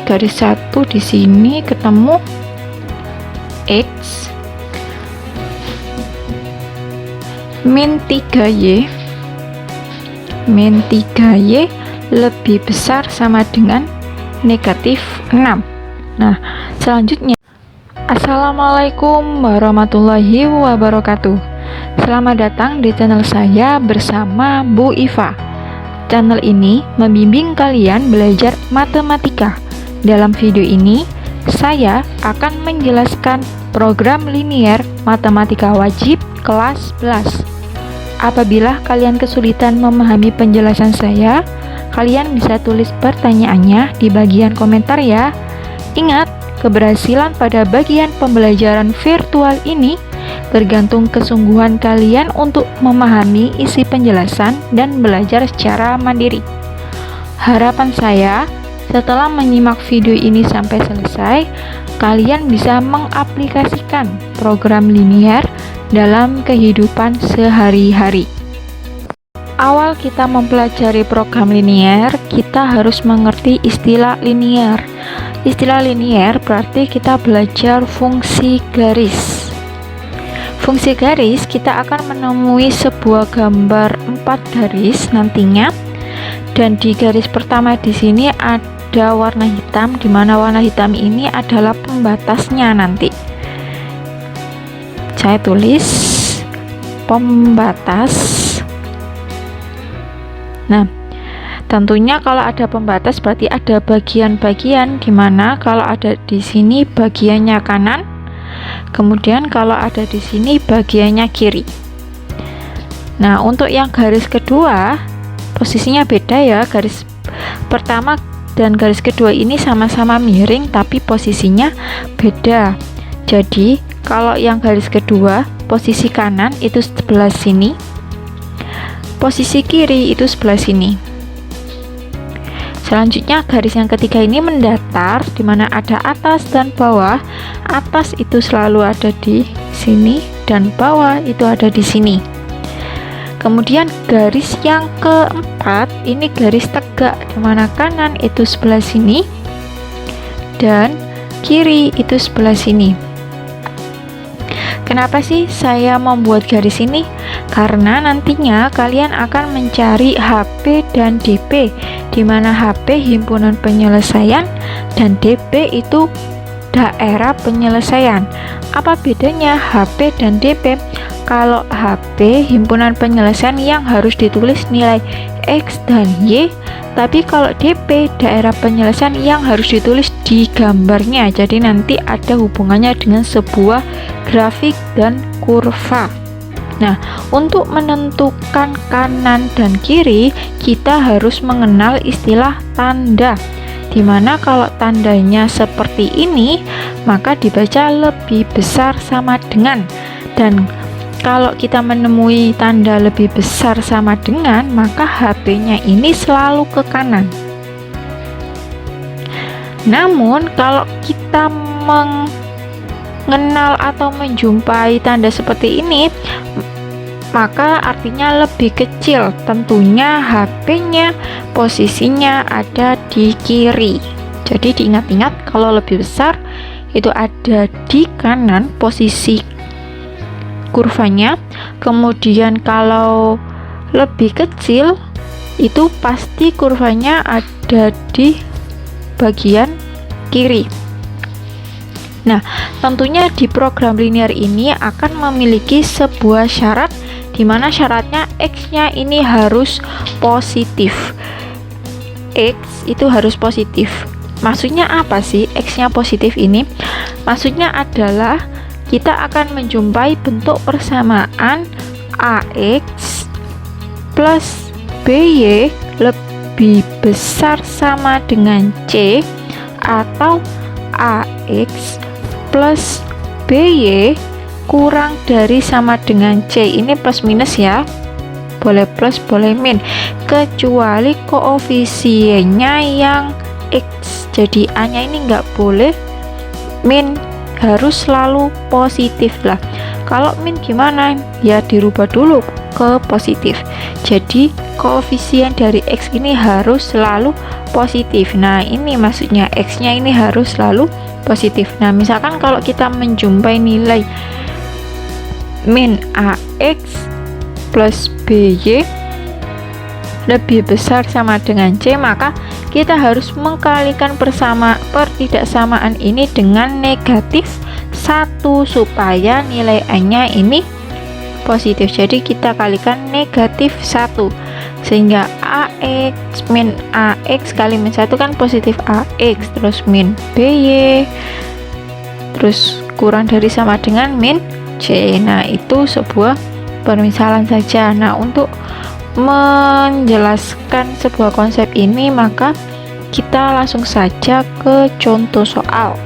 garis 1 di sini ketemu X min 3Y lebih besar sama dengan negatif 6. Nah, selanjutnya, Assalamualaikum warahmatullahi wabarakatuh. Selamat datang di channel saya bersama Bu Iva. Channel ini membimbing kalian belajar matematika. Dalam video ini, saya akan menjelaskan program linier matematika wajib kelas 11. Apabila kalian kesulitan memahami penjelasan saya, kalian bisa tulis pertanyaannya di bagian komentar ya. Ingat, keberhasilan pada bagian pembelajaran virtual ini tergantung kesungguhan kalian untuk memahami isi penjelasan dan belajar secara mandiri. Harapan saya, setelah menyimak video ini sampai selesai, kalian bisa mengaplikasikan program linier dalam kehidupan sehari-hari. Awal kita mempelajari program linier, kita harus mengerti istilah linier. Istilah linier berarti kita belajar fungsi garis. Fungsi garis, kita akan menemui sebuah gambar 4 garis nantinya, dan di garis pertama di sini ada warna hitam, di mana warna hitam ini adalah pembatasnya nanti. Saya tulis pembatas. Nah, tentunya kalau ada pembatas berarti ada bagian-bagian, di mana kalau ada di sini bagiannya kanan, kemudian kalau ada di sini bagiannya kiri. Nah, untuk yang garis kedua posisinya beda ya. Garis pertama dan garis kedua ini sama-sama miring tapi posisinya beda. Jadi kalau yang garis kedua, posisi kanan itu sebelah sini, posisi kiri itu sebelah sini. Selanjutnya garis yang ketiga ini mendatar, di mana ada atas dan bawah. Atas itu selalu ada di sini dan bawah itu ada di sini. Kemudian garis yang keempat ini garis tegak, di mana kanan itu sebelah sini dan kiri itu sebelah sini. Kenapa sih saya membuat garis ini? Karena nantinya kalian akan mencari HP dan DP, di mana HP himpunan penyelesaian dan DP itu daerah penyelesaian. Apa bedanya HP dan DP? Kalau HP himpunan penyelesaian yang harus ditulis nilai X dan Y, tapi kalau DP daerah penyelesaian yang harus ditulis di gambarnya. Jadi nanti ada hubungannya dengan sebuah grafik dan kurva. Nah, untuk menentukan kanan dan kiri, kita harus mengenal istilah tanda, dimana kalau tandanya seperti ini, maka dibaca lebih besar sama dengan. Dan kalau kita menemui tanda lebih besar sama dengan, maka HP-nya ini selalu ke kanan. Namun, kalau kita mengenal atau menjumpai tanda seperti ini, maka artinya lebih kecil. Tentunya HP-nya posisinya ada di kiri. Jadi diingat-ingat, kalau lebih besar itu ada di kanan posisi kurvanya. Kemudian kalau lebih kecil itu pasti kurvanya ada di bagian kiri. Nah, tentunya di program linear ini akan memiliki sebuah syarat, di mana syaratnya X-nya ini harus positif. X itu harus positif. Maksudnya apa sih X-nya positif ini? Maksudnya adalah kita akan menjumpai bentuk persamaan AX plus BY lebih besar sama dengan C, atau AX plus BY kurang dari sama dengan C. Ini plus minus ya, boleh plus boleh min, kecuali koefisiennya yang X. Jadi A nya ini nggak boleh min, harus selalu positif lah. Kalau min gimana? Ya dirubah dulu ke positif. Jadi koefisien dari X ini harus selalu positif. Nah, ini maksudnya X-nya ini harus selalu positif. Nah, misalkan kalau kita menjumpai nilai min AX plus BY lebih besar sama dengan C, maka kita harus mengkalikan pertidaksamaan ini dengan negatif 1 supaya nilai N-nya ini positif. Jadi kita kalikan negatif 1 sehingga AX min AX kali min 1 kan positif AX, terus min BY terus kurang dari sama dengan min C. Nah, itu sebuah permisalan saja. Nah, untuk menjelaskan sebuah konsep ini, maka kita langsung saja ke contoh soal.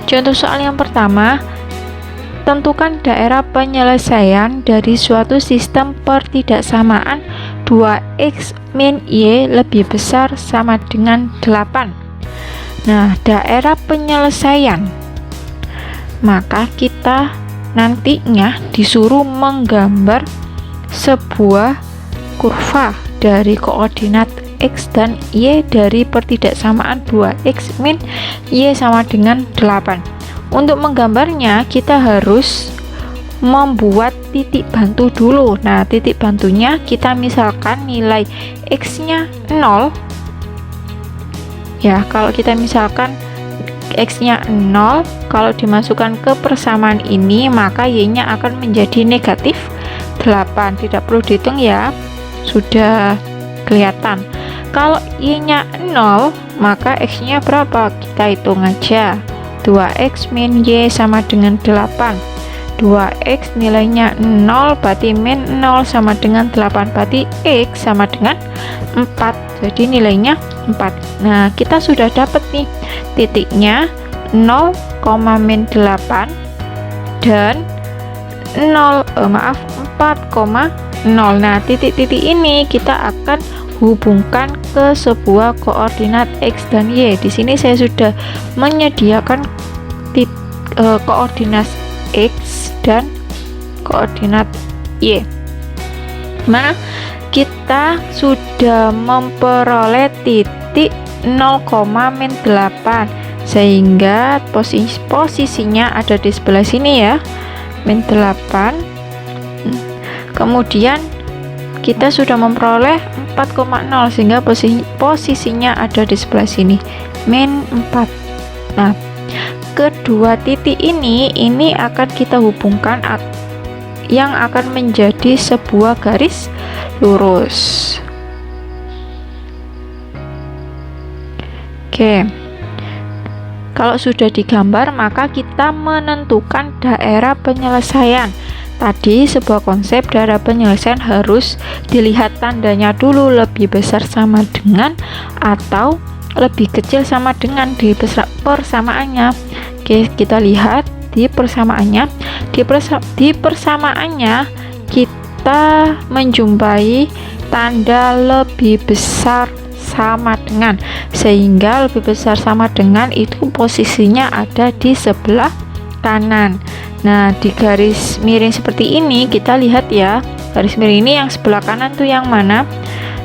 Contoh soal yang pertama, tentukan daerah penyelesaian dari suatu sistem pertidaksamaan 2x min y lebih besar sama dengan 8. Nah, daerah penyelesaian, maka kita nantinya disuruh menggambar sebuah kurva dari koordinat X dan Y dari pertidaksamaan 2x min Y sama dengan 8. Untuk menggambarnya kita harus membuat titik bantu dulu. Nah, titik bantunya kita misalkan nilai X nya 0 ya. Kalau kita misalkan X nya 0, kalau dimasukkan ke persamaan ini maka Y nya akan menjadi negatif 8. Tidak perlu dihitung ya, sudah kelihatan. Kalau Y nya 0 maka X nya berapa, kita hitung aja. 2x min Y sama dengan 8. 2x nilainya 0 berarti min 0 sama dengan 8, berarti X sama dengan 4, jadi nilainya 4. Nah, kita sudah dapat nih titiknya 0, min 8 dan 4,0. Nah, titik-titik ini kita akan hubungkan ke sebuah koordinat X dan Y. Di sini saya sudah menyediakan koordinat X dan koordinat Y. Nah, kita sudah memperoleh titik 0, min 8 sehingga posisinya ada di sebelah sini ya, min 8. Kemudian kita sudah memperoleh 4,0 sehingga posisinya ada di sebelah sini, min 4. Nah, kedua titik ini akan kita hubungkan yang akan menjadi sebuah garis lurus. Oke, kalau sudah digambar maka kita menentukan daerah penyelesaian. Tadi sebuah konsep daerah penyelesaian harus dilihat tandanya dulu, lebih besar sama dengan atau lebih kecil sama dengan di persamaannya. Oke, kita lihat di persamaannya. Di persamaannya kita menjumpai tanda lebih besar sama dengan, sehingga lebih besar sama dengan itu posisinya ada di sebelah kanan. Nah, di garis miring seperti ini kita lihat ya, garis miring ini yang sebelah kanan tuh yang mana?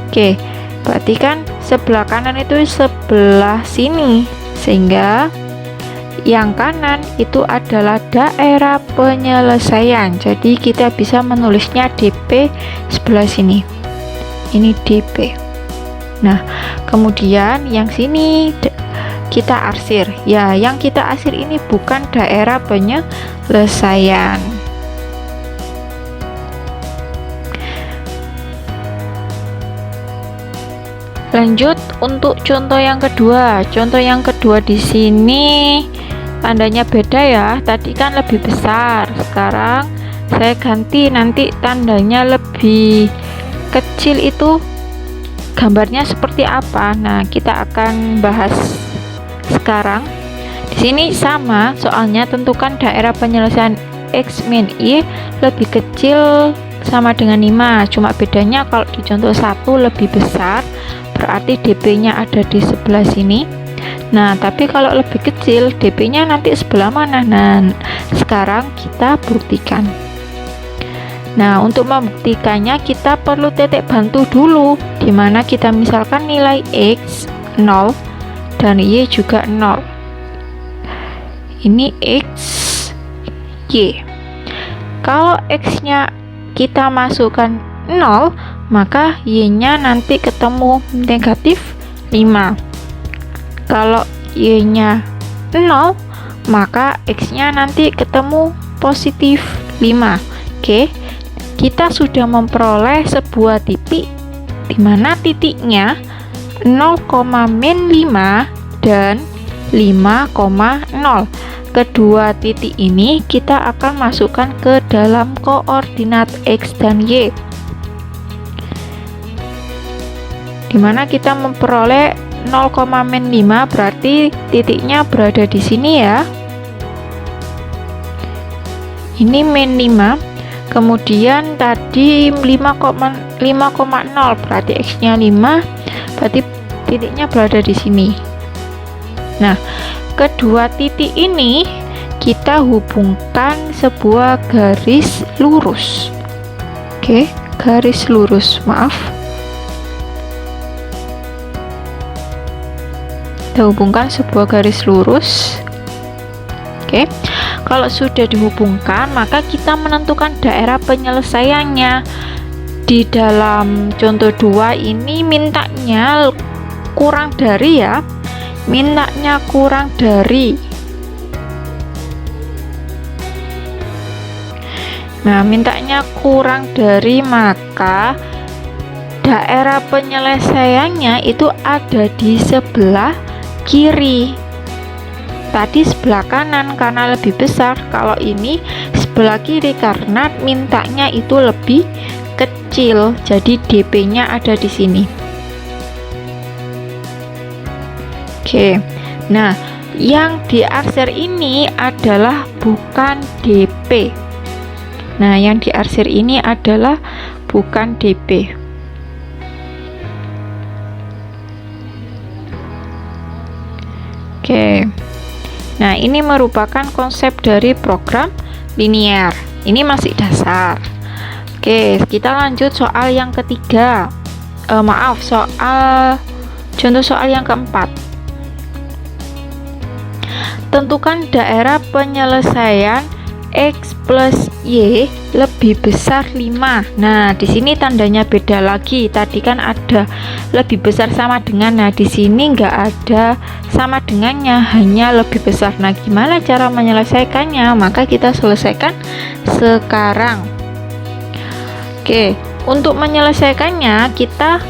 Oke, berarti kan sebelah kanan itu sebelah sini, sehingga yang kanan itu adalah daerah penyelesaian. Jadi kita bisa menulisnya DP sebelah sini. Ini DP. Nah, kemudian yang sini kita arsir. Ya, yang kita arsir ini bukan daerah penyelesaian. Lanjut untuk contoh yang kedua. Contoh yang kedua di sini tandanya beda ya. Tadi kan lebih besar. Sekarang saya ganti nanti tandanya lebih kecil, itu gambarnya seperti apa. Nah, kita akan bahas sekarang. Di sini sama soalnya, tentukan daerah penyelesaian X min Y lebih kecil sama dengan 5. Cuma bedanya kalau di contoh 1 lebih besar, berarti DP-nya ada di sebelah sini. Nah, tapi kalau lebih kecil, DP-nya nanti sebelah mana? Nah, sekarang kita buktikan. Nah, untuk membuktikannya kita perlu titik bantu dulu, dimana kita misalkan nilai X 0 dan Y juga 0. Ini X, Y. Kalau X nya kita masukkan 0, maka Y nya nanti ketemu negatif 5. Kalau Y nya 0, maka X nya nanti ketemu positif 5. Oke, kita sudah memperoleh sebuah titik di mana titiknya 0,-5 dan 5,0. Kedua titik ini kita akan masukkan ke dalam koordinat X dan Y, di mana kita memperoleh 0,-5, berarti titiknya berada di sini ya. Ini -5. Kemudian tadi 5,0 berarti X nya 5, berarti titiknya berada di sini. Nah, kedua titik ini kita hubungkan sebuah garis lurus. Oke, garis lurus, maaf. Kita hubungkan sebuah garis lurus. Oke. Kalau sudah dihubungkan, maka kita menentukan daerah penyelesaiannya. Di dalam contoh 2 ini mintanya kurang dari ya. Mintanya kurang dari. Nah, mintanya kurang dari, maka daerah penyelesaiannya itu ada di sebelah kiri. Tadi sebelah kanan karena lebih besar, kalau ini sebelah kiri karena mintanya itu lebih kecil, jadi DP-nya ada di sini. Oke, nah yang diarsir ini adalah bukan DP. Nah, yang diarsir ini adalah bukan DP. Oke. Nah, ini merupakan konsep dari program linear. Ini masih dasar. Oke, kita lanjut soal yang ketiga. Contoh soal yang keempat. Tentukan daerah penyelesaian X plus Y lebih besar 5. Nah, di sini tandanya beda lagi. Tadi kan ada lebih besar sama dengan. Nah, di sini nggak ada sama dengannya, hanya lebih besar. Nah, gimana cara menyelesaikannya? Maka kita selesaikan sekarang. Oke, untuk menyelesaikannya kita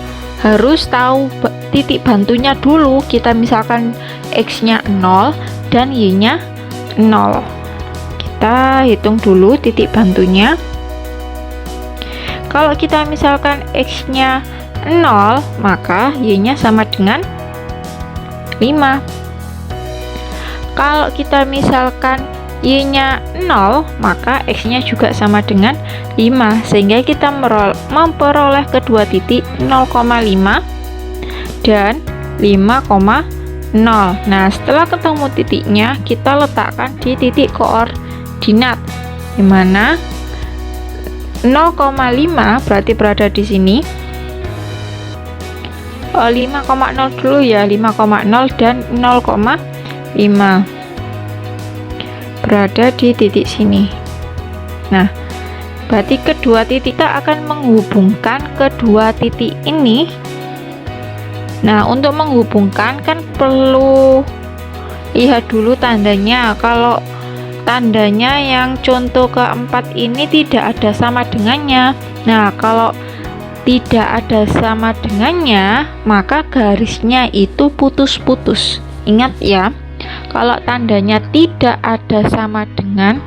harus tahu titik bantunya dulu. Kita misalkan X-nya 0 dan Y-nya 0. Kita hitung dulu titik bantunya. Kalau kita misalkan X-nya 0, maka Y-nya sama dengan 5. Kalau kita misalkan Y-nya 0, maka X-nya juga sama dengan 5, sehingga kita memperoleh kedua titik 0,5 dan 5,0. Nah, setelah ketemu titiknya, kita letakkan di titik koordinat, dimana 0,5 berarti berada di sini. 5,0 dulu ya, 5,0 dan 0,5 berada di titik sini. Nah, berarti kedua titik kita akan menghubungkan kedua titik ini. Nah, untuk menghubungkan kan perlu lihat dulu tandanya. Kalau tandanya yang contoh keempat ini tidak ada sama dengannya. Nah, kalau tidak ada sama dengannya, maka garisnya itu putus-putus. Ingat ya, kalau tandanya tidak ada sama dengan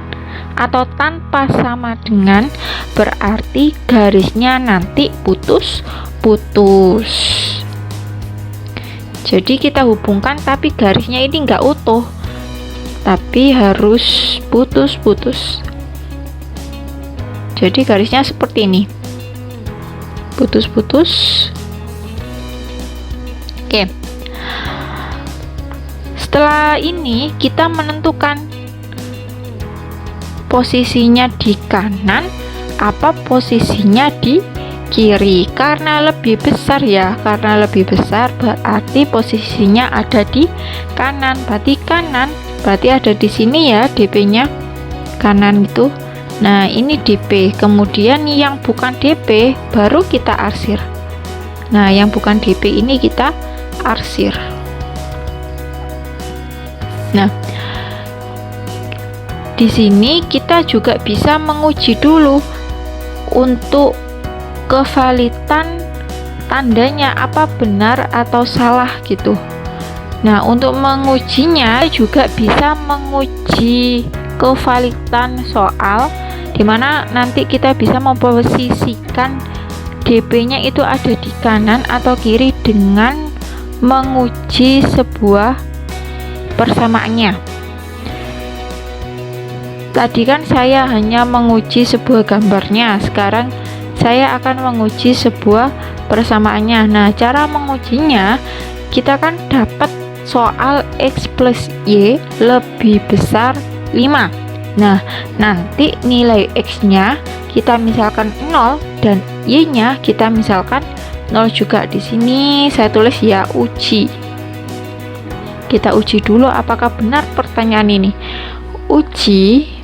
atau tanpa sama dengan, berarti garisnya nanti putus-putus. Jadi kita hubungkan, tapi garisnya ini enggak utuh, tapi harus putus-putus. Jadi garisnya seperti ini, putus-putus. Oke. Setelah ini kita menentukan posisinya di kanan apa posisinya di kiri, karena lebih besar ya, karena lebih besar berarti posisinya ada di kanan, berarti ada di sini ya, DP-nya kanan itu. Nah, ini DP, kemudian yang bukan DP baru kita arsir. Nah, yang bukan DP ini kita arsir. Nah, di sini kita juga bisa menguji dulu untuk kevalitan tandanya, apa benar atau salah gitu. Nah, untuk mengujinya juga bisa menguji kevalitan soal, dimana nanti kita bisa memposisikan DP-nya itu ada di kanan atau kiri dengan menguji sebuah persamaannya. Tadi kan saya hanya menguji sebuah gambarnya, sekarang saya akan menguji sebuah persamaannya. Nah, cara mengujinya, kita kan dapat soal X plus Y lebih besar 5. Nah, nanti nilai X-nya kita misalkan 0 dan Y-nya kita misalkan 0 juga. Di sini saya tulis ya uji. Kita uji dulu apakah benar pertanyaan ini. Uji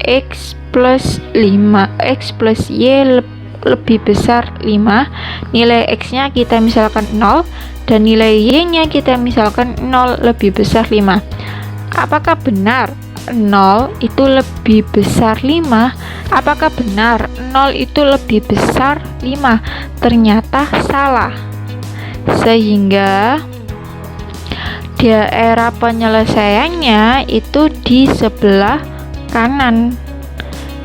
X plus Y lebih besar 5, nilai X-nya kita misalkan 0 dan nilai Y-nya kita misalkan 0 lebih besar 5. Apakah benar 0 itu lebih besar 5? Apakah benar 0 itu lebih besar 5? Ternyata salah. Sehingga daerah penyelesaiannya itu di sebelah kanan.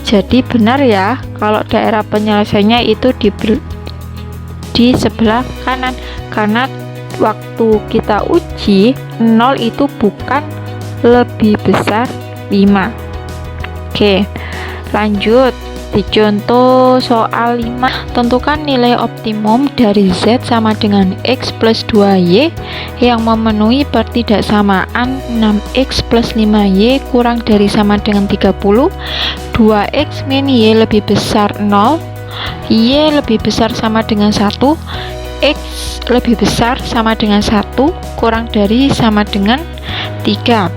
Jadi benar ya kalau daerah penyelesaiannya itu di sebelah kanan, karena waktu kita uji 0 itu bukan lebih besar 5. Oke, lanjut di contoh soal 5. Tentukan nilai optimum dari Z sama dengan X plus 2Y yang memenuhi pertidaksamaan 6X plus 5Y kurang dari sama dengan 30. 2X min Y lebih besar 0, Y lebih besar sama dengan 1, X lebih besar sama dengan 1, kurang dari sama dengan 3.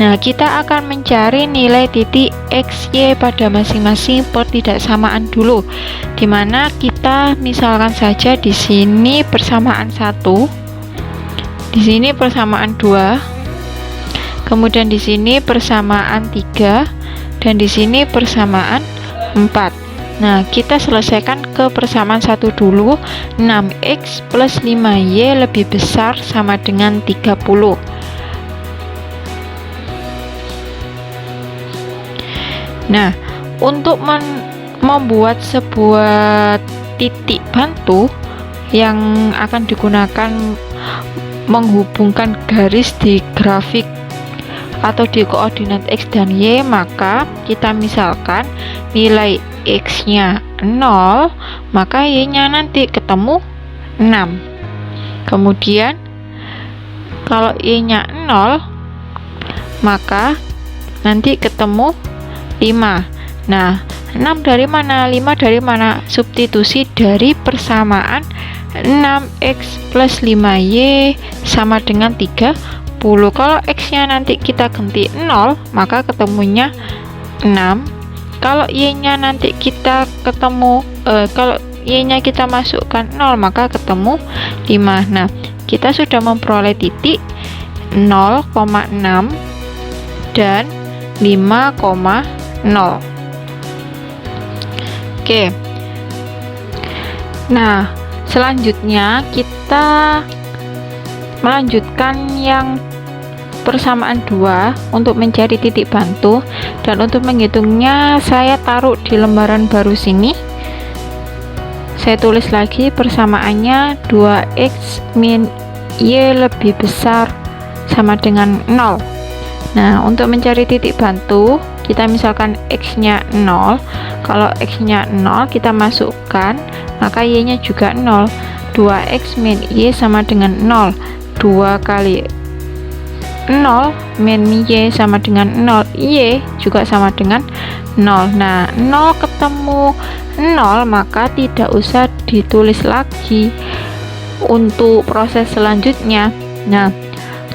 Nah, kita akan mencari nilai titik X, Y pada masing-masing pertidaksamaan dulu, dimana kita misalkan saja di sini persamaan 1, di sini persamaan 2, kemudian di sini persamaan 3, dan di sini persamaan 4. Nah, kita selesaikan ke persamaan 1 dulu. 6X plus 5Y lebih besar sama dengan 30. Nah, untuk membuat sebuah titik bantu yang akan digunakan menghubungkan garis di grafik atau di koordinat X dan Y, maka kita misalkan nilai X-nya 0, maka Y-nya nanti ketemu 6. Kemudian kalau Y-nya 0, maka nanti ketemu 5. Nah, 6 dari mana? 5 dari mana? Substitusi dari persamaan 6X plus 5Y sama dengan 30. Kalau X-nya nanti kita ganti 0, maka ketemunya 6. Kalau Y-nya nanti kita ketemu kalau Y-nya kita masukkan 0, maka ketemu 5. Nah, kita sudah memperoleh titik 0,6 dan 5,0. Oke. Nah, selanjutnya kita melanjutkan yang persamaan 2 untuk mencari titik bantu, dan untuk menghitungnya saya taruh di lembaran baru sini. Saya tulis lagi persamaannya 2X min Y lebih besar sama dengan 0. Nah, untuk mencari titik bantu, kita misalkan X-nya 0. Kalau X-nya 0 kita masukkan, maka Y-nya juga 0. 2X min Y sama dengan 0. 2 kali 0 min Y sama dengan 0, Y juga sama dengan 0. Nah, 0 ketemu 0, maka tidak usah ditulis lagi untuk proses selanjutnya. Nah,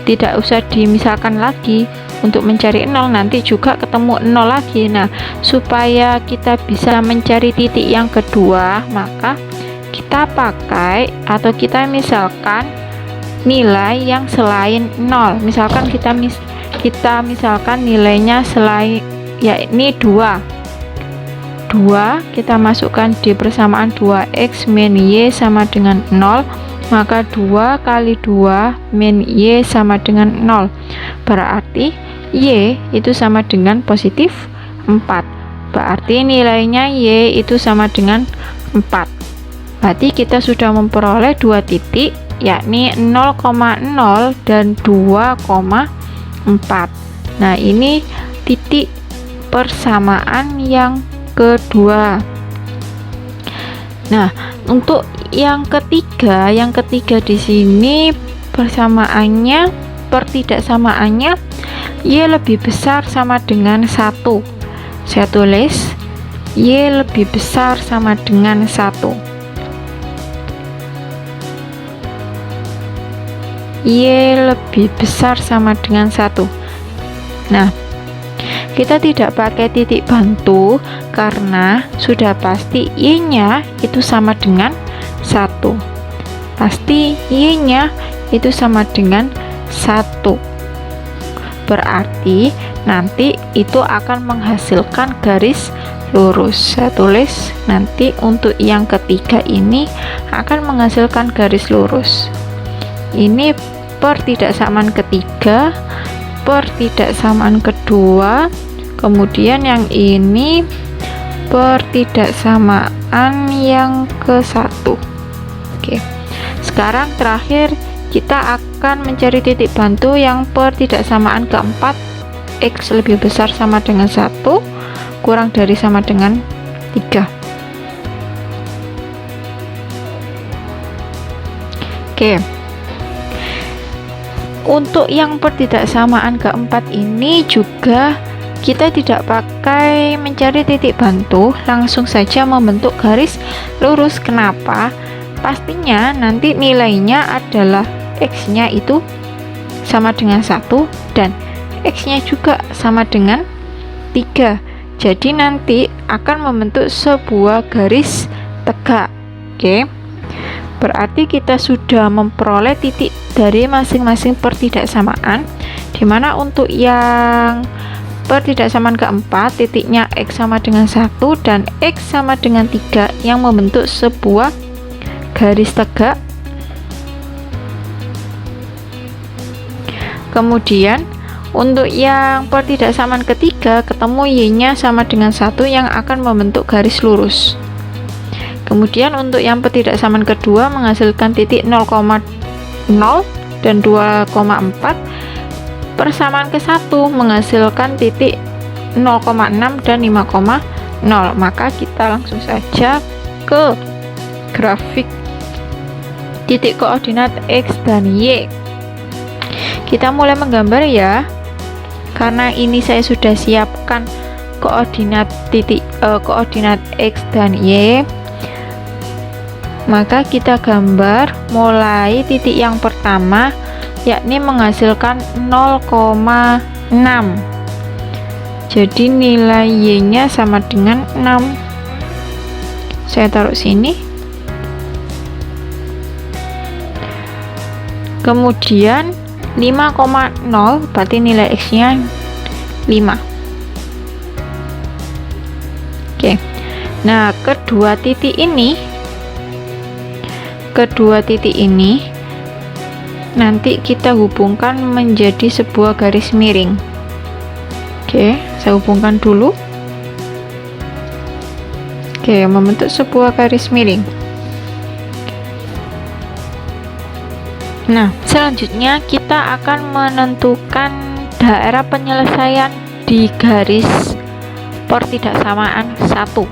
tidak usah dimisalkan lagi untuk mencari 0, nanti juga ketemu 0 lagi. Nah, supaya kita bisa mencari titik yang kedua, maka kita pakai atau kita misalkan nilai yang selain 0. Misalkan kita misalkan nilainya selain yakni 2, kita masukkan di persamaan 2x min Y sama dengan 0, maka 2 kali 2 min Y sama dengan 0, berarti Y itu sama dengan positif 4, berarti nilainya Y itu sama dengan 4. Berarti kita sudah memperoleh dua titik, yakni 0,0 dan 2,4. Nah, ini titik persamaan yang kedua. Nah, untuk yang ketiga di sini persamaannya, pertidaksamaannya Y lebih besar sama dengan 1. Saya tulis Y lebih besar sama dengan 1. Y lebih besar sama dengan 1. Nah, kita tidak pakai titik bantu karena sudah pasti Y-nya itu sama dengan 1. Pasti Y-nya itu sama dengan 1. Berarti nanti itu akan menghasilkan garis lurus. Saya tulis nanti untuk yang ketiga ini akan menghasilkan garis lurus. Ini pertidaksamaan ketiga, pertidaksamaan kedua, kemudian yang ini pertidaksamaan yang ke-1. Oke, sekarang terakhir kita akan mencari titik bantu yang pertidaksamaan keempat, X lebih besar sama dengan 1 kurang dari sama dengan 3. Oke, untuk yang pertidaksamaan keempat ini juga kita tidak pakai mencari titik bantu, langsung saja membentuk garis lurus. Kenapa? Pastinya nanti nilainya adalah X-nya itu sama dengan 1 dan X-nya juga sama dengan 3. Jadi nanti akan membentuk sebuah garis tegak. Oke, berarti kita sudah memperoleh titik dari masing-masing pertidaksamaan, dimana untuk yang pertidaksamaan keempat titiknya X sama dengan 1 dan X sama dengan 3 yang membentuk sebuah garis tegak. Kemudian untuk yang pertidaksamaan ketiga ketemu Y-nya sama dengan 1 yang akan membentuk garis lurus. Kemudian untuk yang pertidaksamaan kedua menghasilkan titik 0,0 dan 2,4. Persamaan ke-1 menghasilkan titik 0,6 dan 5,0. Maka kita langsung saja ke grafik titik koordinat X dan Y. Kita mulai menggambar ya. Karena ini saya sudah siapkan koordinat koordinat X dan Y, maka kita gambar mulai titik yang pertama, yakni menghasilkan 0,6. Jadi nilai Y-nya sama dengan 6. Saya taruh sini. Kemudian 5,0 berarti nilai X-nya 5. Oke. Nah, kedua titik ini nanti kita hubungkan menjadi sebuah garis miring. Oke, saya hubungkan dulu. Oke, membentuk sebuah garis miring. Nah, selanjutnya kita akan menentukan daerah penyelesaian di garis pertidaksamaan 1.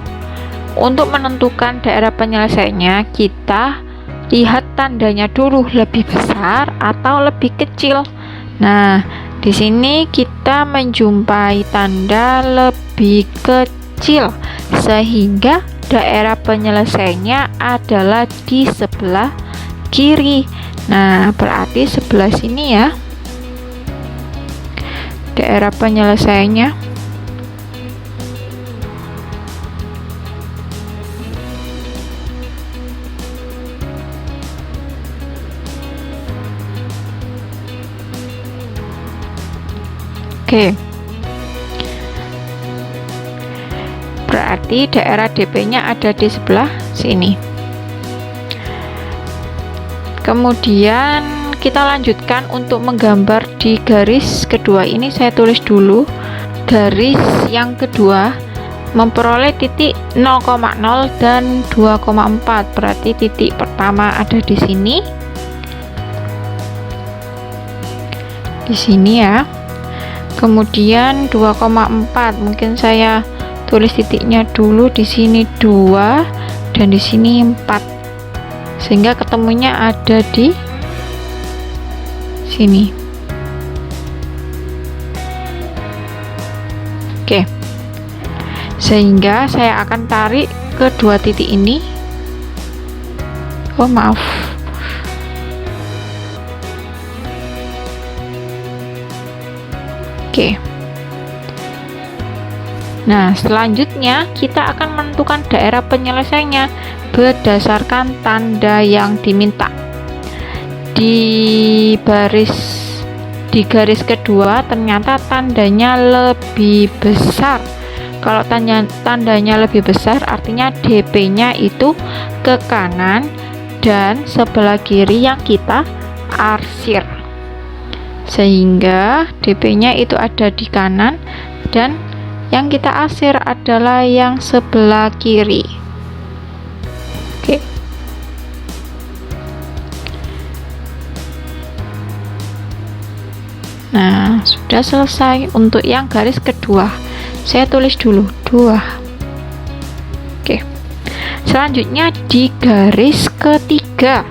Untuk menentukan daerah penyelesaiannya, kita lihat tandanya dulu, lebih besar atau lebih kecil. Nah, Di sini kita menjumpai tanda lebih kecil, sehingga daerah penyelesaiannya adalah di sebelah kiri. Nah, berarti sebelah sini ya daerah penyelesaiannya. Oke, berarti daerah DP-nya ada di sebelah sini. Kemudian kita lanjutkan untuk menggambar di garis kedua ini. Saya tulis dulu garis yang kedua memperoleh titik 0,0 dan 2,4. Berarti titik pertama ada di sini. Di sini ya. Kemudian 2,4, mungkin saya tulis titiknya dulu di sini 2 dan di sini 4, sehingga ketemunya ada di sini. Oke, sehingga saya akan tarik kedua titik ini. Oh maaf, oke. Nah, selanjutnya kita akan menentukan daerah penyelesaiannya berdasarkan tanda yang diminta. Di garis kedua ternyata tandanya lebih besar. Kalau tandanya lebih besar artinya DP-nya itu ke kanan dan sebelah kiri yang kita arsir, sehingga DP-nya itu ada di kanan dan yang kita arsir adalah yang sebelah kiri. Oke. Nah, sudah selesai untuk yang garis kedua. Saya tulis dulu 2. Oke. Selanjutnya di garis ketiga.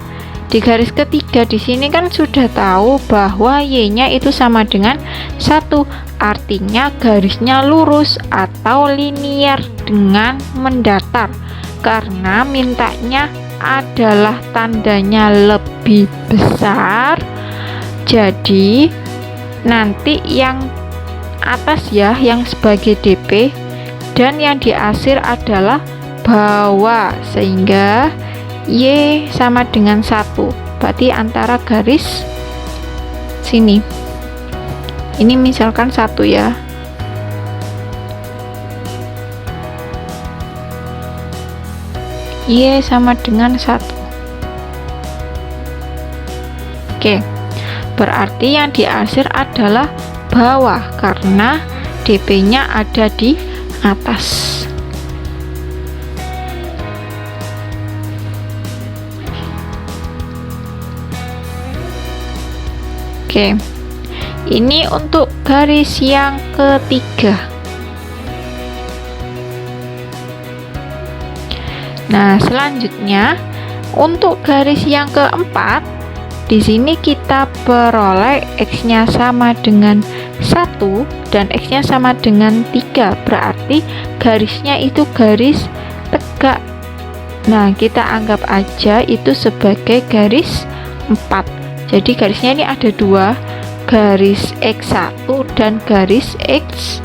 Di garis ketiga di sini kan sudah tahu bahwa Y-nya itu sama dengan 1. Artinya garisnya lurus atau linear dengan mendatar. Karena mintanya adalah tandanya lebih besar. Jadi nanti yang atas ya yang sebagai DP dan yang diarsir adalah bawah, sehingga Y sama dengan 1. Berarti antara garis sini ini misalkan 1 ya. Y sama dengan 1. Oke, berarti yang diarsir adalah bawah karena DP-nya ada di atas. Oke, ini untuk garis yang ketiga. Nah, selanjutnya untuk garis yang keempat, di sini kita peroleh X-nya sama dengan 1 dan X-nya sama dengan 3. Berarti garisnya itu garis tegak. Nah, kita anggap aja itu sebagai garis 4. Jadi garisnya ini ada 2, garis X1 dan garis X3.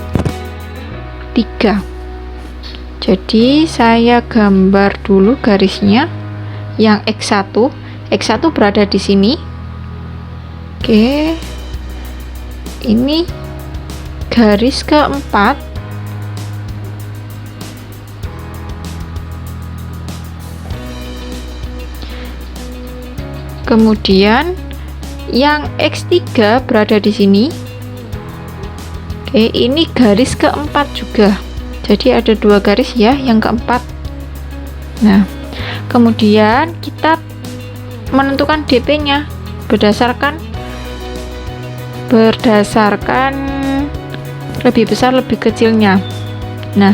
Jadi saya gambar dulu garisnya yang X1. X1 berada di sini. Oke. Ini garis keempat. Kemudian yang X3 berada di sini. Oke, ini garis keempat juga. Jadi ada 2 garis ya, yang keempat. Nah, kemudian kita menentukan DP-nya berdasarkan lebih besar lebih kecilnya. Nah,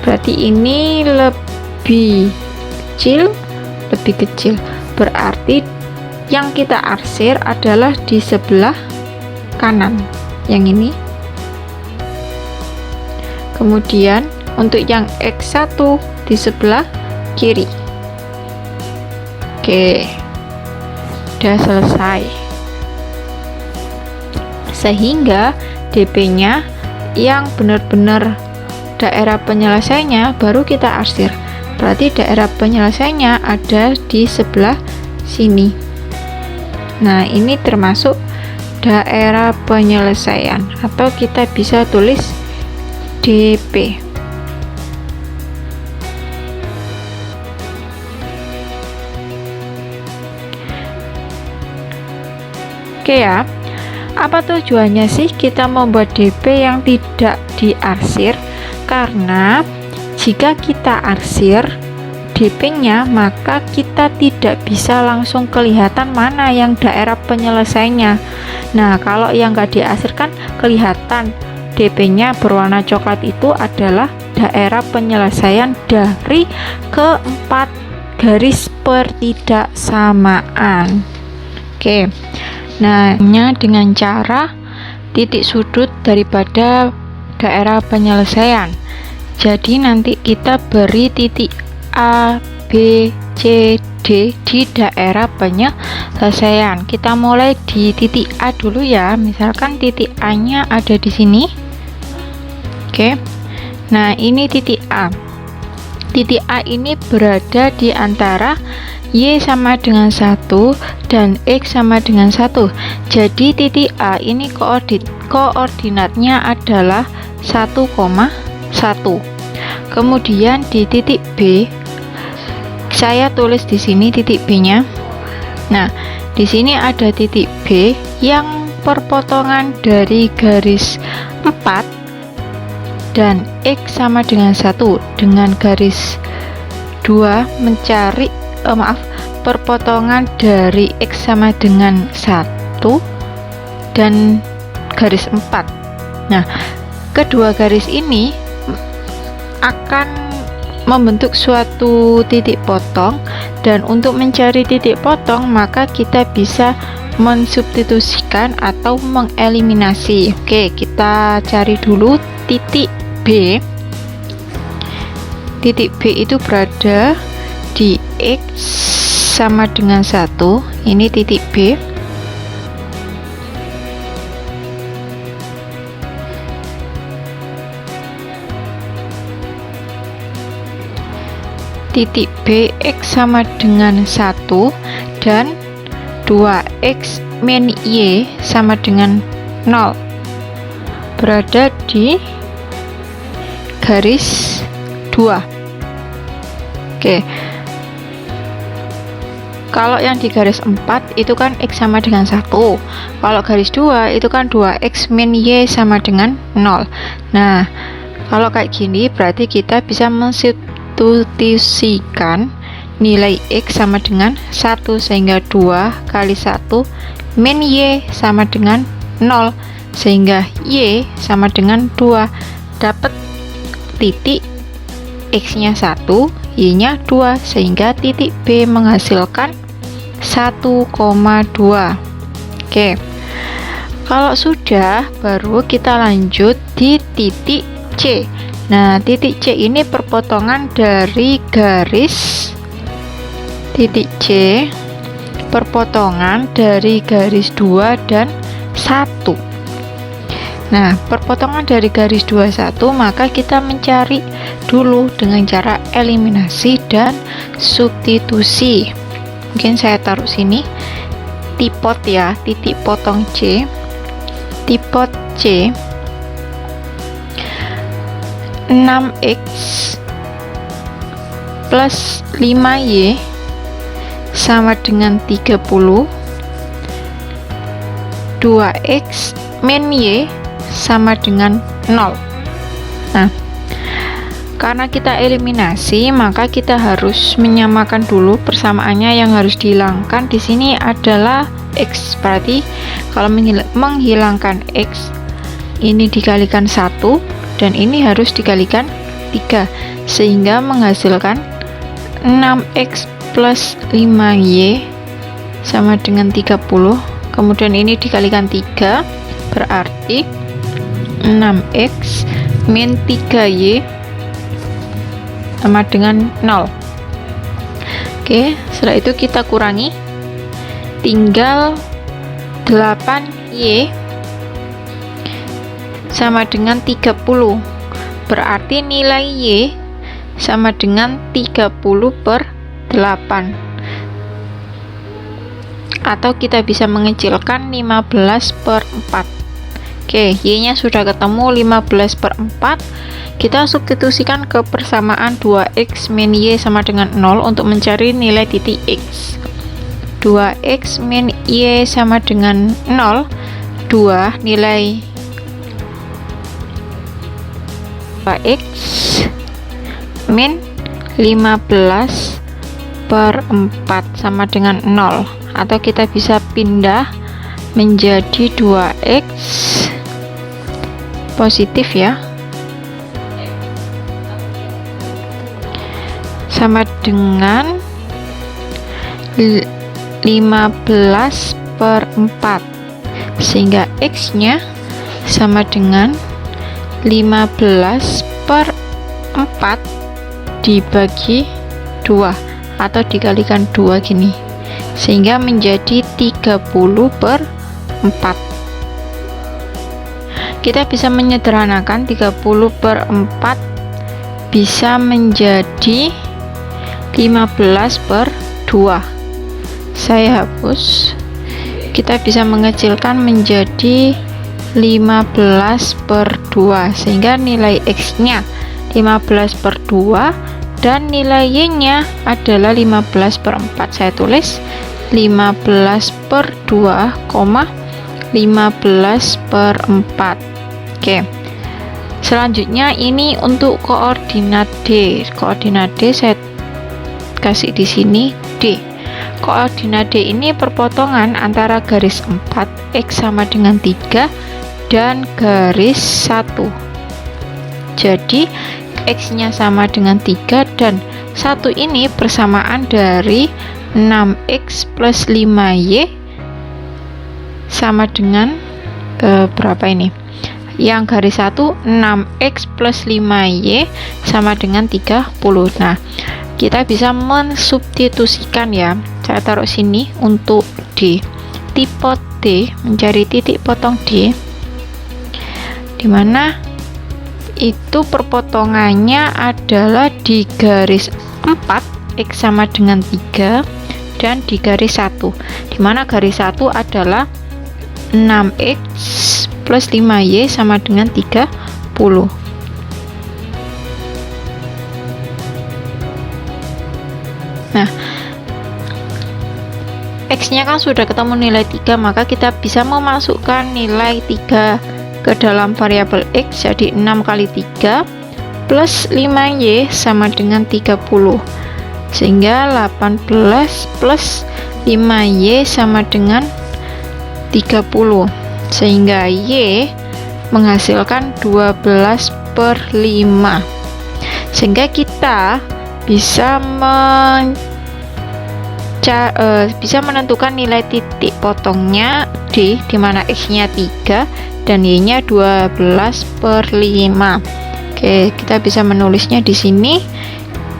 berarti ini lebih kecil. Berarti yang kita arsir adalah di sebelah kanan, yang ini. Kemudian untuk yang X1 di sebelah kiri. Oke, udah selesai. Sehingga DP-nya yang benar-benar daerah penyelesaiannya baru kita arsir. Berarti daerah penyelesaiannya ada di sebelah sini. Nah, ini termasuk daerah penyelesaian, atau kita bisa tulis DP. Oke ya, apa tujuannya sih kita membuat DP yang tidak diarsir? Karena jika kita arsir DP-nya, maka kita tidak bisa langsung kelihatan mana yang daerah penyelesaiannya. Nah, kalau yang nggak diarsir kan kelihatan DP-nya berwarna coklat, itu adalah daerah penyelesaian dari keempat garis pertidaksamaan. Oke, nah dengan cara titik sudut daripada daerah penyelesaian. Jadi nanti kita beri titik A, B, C, D di daerah penyelesaian. Kita mulai di titik A dulu ya. Misalkan titik A-nya ada di sini. Oke. Nah, ini titik A. Titik A ini berada di antara Y sama dengan 1 dan X sama dengan 1. Jadi titik A ini koordinatnya adalah 1,1. Kemudian di titik B, saya tulis di sini titik B-nya. Nah, di sini ada titik B yang perpotongan dari garis 4 dan X sama dengan 1 dengan garis 2 mencari perpotongan dari X sama dengan 1 dan garis 4. Nah, kedua garis ini akan membentuk suatu titik potong, dan untuk mencari titik potong maka kita bisa mensubstitusikan atau mengeliminasi. Oke, kita cari dulu titik B. Titik B itu berada di X sama dengan 1. Ini titik B. Titik B, X sama dengan 1 dan 2X min Y sama dengan 0 berada di garis 2. Oke, kalau yang di garis 4 itu kan X sama dengan 1. Kalau garis 2 itu kan 2X min Y sama dengan 0. Nah, kalau kayak gini berarti kita bisa mensubstitusikan nilai X sama dengan 1, sehingga 2 kali 1 min Y sama dengan 0, sehingga Y sama dengan 2. Dapat titik X nya 1, Y nya 2, sehingga titik B menghasilkan 1,2. Oke, kalau sudah baru kita lanjut di titik C. Nah, titik C ini perpotongan dari garis titik C, perpotongan dari garis 2 dan 1. Nah, perpotongan dari garis 21, maka kita mencari dulu dengan cara eliminasi dan substitusi. Mungkin saya taruh sini tipot ya, titik potong C. Tipot C 6X plus 5Y sama dengan 30. 2X min Y sama dengan 0. Nah, karena kita eliminasi, maka kita harus menyamakan dulu persamaannya. Yang harus dihilangkan di sini adalah X. Berarti kalau menghilangkan X, ini dikalikan 1 dan ini harus dikalikan 3, sehingga menghasilkan 6X plus 5Y sama dengan 30. Kemudian ini dikalikan 3, berarti 6x min 3y sama dengan 0. Oke, setelah itu kita kurangi, tinggal 8y sama dengan 30, berarti nilai y sama dengan 30/8, atau kita bisa mengecilkan 15/4. Oke, y nya sudah ketemu 15/4. Kita substitusikan ke persamaan 2x min y sama dengan 0 untuk mencari nilai titik x. 2x min y sama dengan 0, 2 nilai 2x min 15/4 sama dengan 0, atau kita bisa pindah menjadi 2x positif ya, sama dengan 15/4, sehingga x nya sama dengan 15/4 dibagi 2 atau dikalikan 2 gini, sehingga menjadi 30/4. Kita bisa menyederhanakan 30/4 bisa menjadi 15/2. Saya hapus. Kita bisa mengecilkan menjadi 15/2, sehingga nilai x nya 15/2 dan nilai y nya adalah 15/4. Saya tulis 15/2, 15/4. Oke, selanjutnya ini untuk koordinat D. Koordinat D saya kasih di sini D. Koordinat D ini perpotongan antara garis 4 x sama dengan 3 dan garis 1. Jadi x nya sama dengan 3 dan 1 ini persamaan dari 6x plus 5y sama dengan berapa ini? Yang garis 1 6x plus 5y sama dengan 30. Nah, kita bisa mensubstitusikan ya. Saya taruh sini untuk D. Tipe D, mencari titik potong D, dimana itu perpotongannya adalah di garis 4 x sama dengan 3 dan di garis 1, dimana garis 1 adalah 6x plus 5y sama dengan 30. Nah, x nya kan sudah ketemu nilai 3, maka kita bisa memasukkan nilai 3 ke dalam variabel x, jadi 6 kali 3 plus 5y sama dengan 30, sehingga 18 plus 5y sama dengan 30, sehingga y menghasilkan 12/5, sehingga kita bisa menentukan nilai titik potongnya D, dimana x nya 3 dan y nya 12/5. Oke, kita bisa menulisnya di sini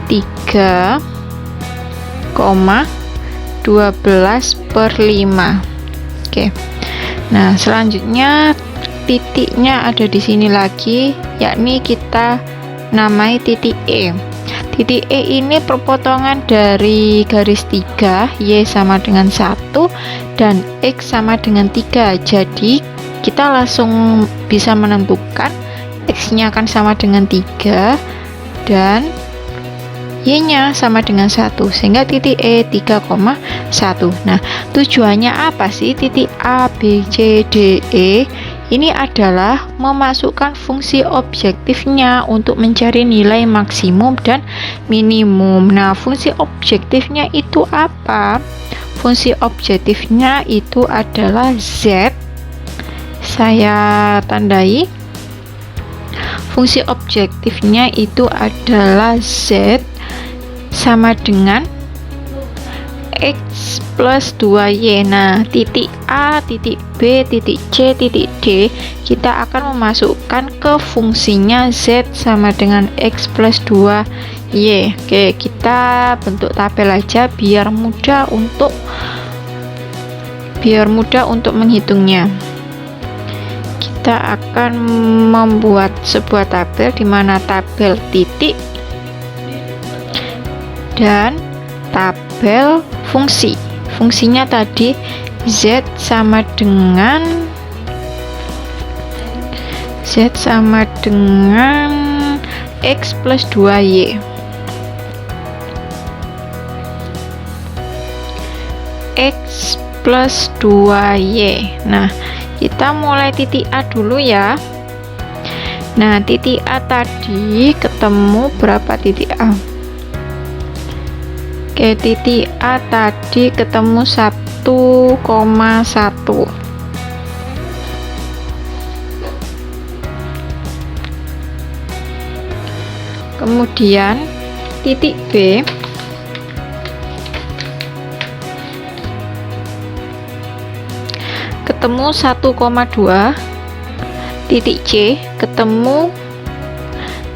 3,12/5. Oke. Nah, selanjutnya titiknya ada di sini lagi, yakni kita namai titik E. Titik E ini perpotongan dari garis 3, y sama dengan 1 dan x sama dengan 3. Jadi kita langsung bisa menentukan x nya akan sama dengan 3 dan y nya sama dengan 1, sehingga titik E 3,1. Nah, tujuannya apa sih titik A, B, C, D, E? Ini adalah memasukkan fungsi objektifnya untuk mencari nilai maksimum dan minimum. Nah, fungsi objektifnya itu apa? Fungsi objektifnya itu adalah Z. Saya tandai. Fungsi objektifnya itu adalah Z sama dengan X plus 2Y. Nah, titik A, titik B, titik C, titik D kita akan memasukkan ke fungsinya Z sama dengan X plus 2Y. Oke, kita bentuk tabel aja biar mudah untuk menghitungnya. Kita akan membuat sebuah tabel di mana tabel titik dan tabel fungsinya tadi Z sama dengan X plus 2Y. X plus 2Y. Nah, kita mulai titik A dulu ya. Nah, titik A tadi ketemu berapa titik A? Oke, titik A tadi ketemu 1,1. Kemudian titik B ketemu 1,2. Titik C ketemu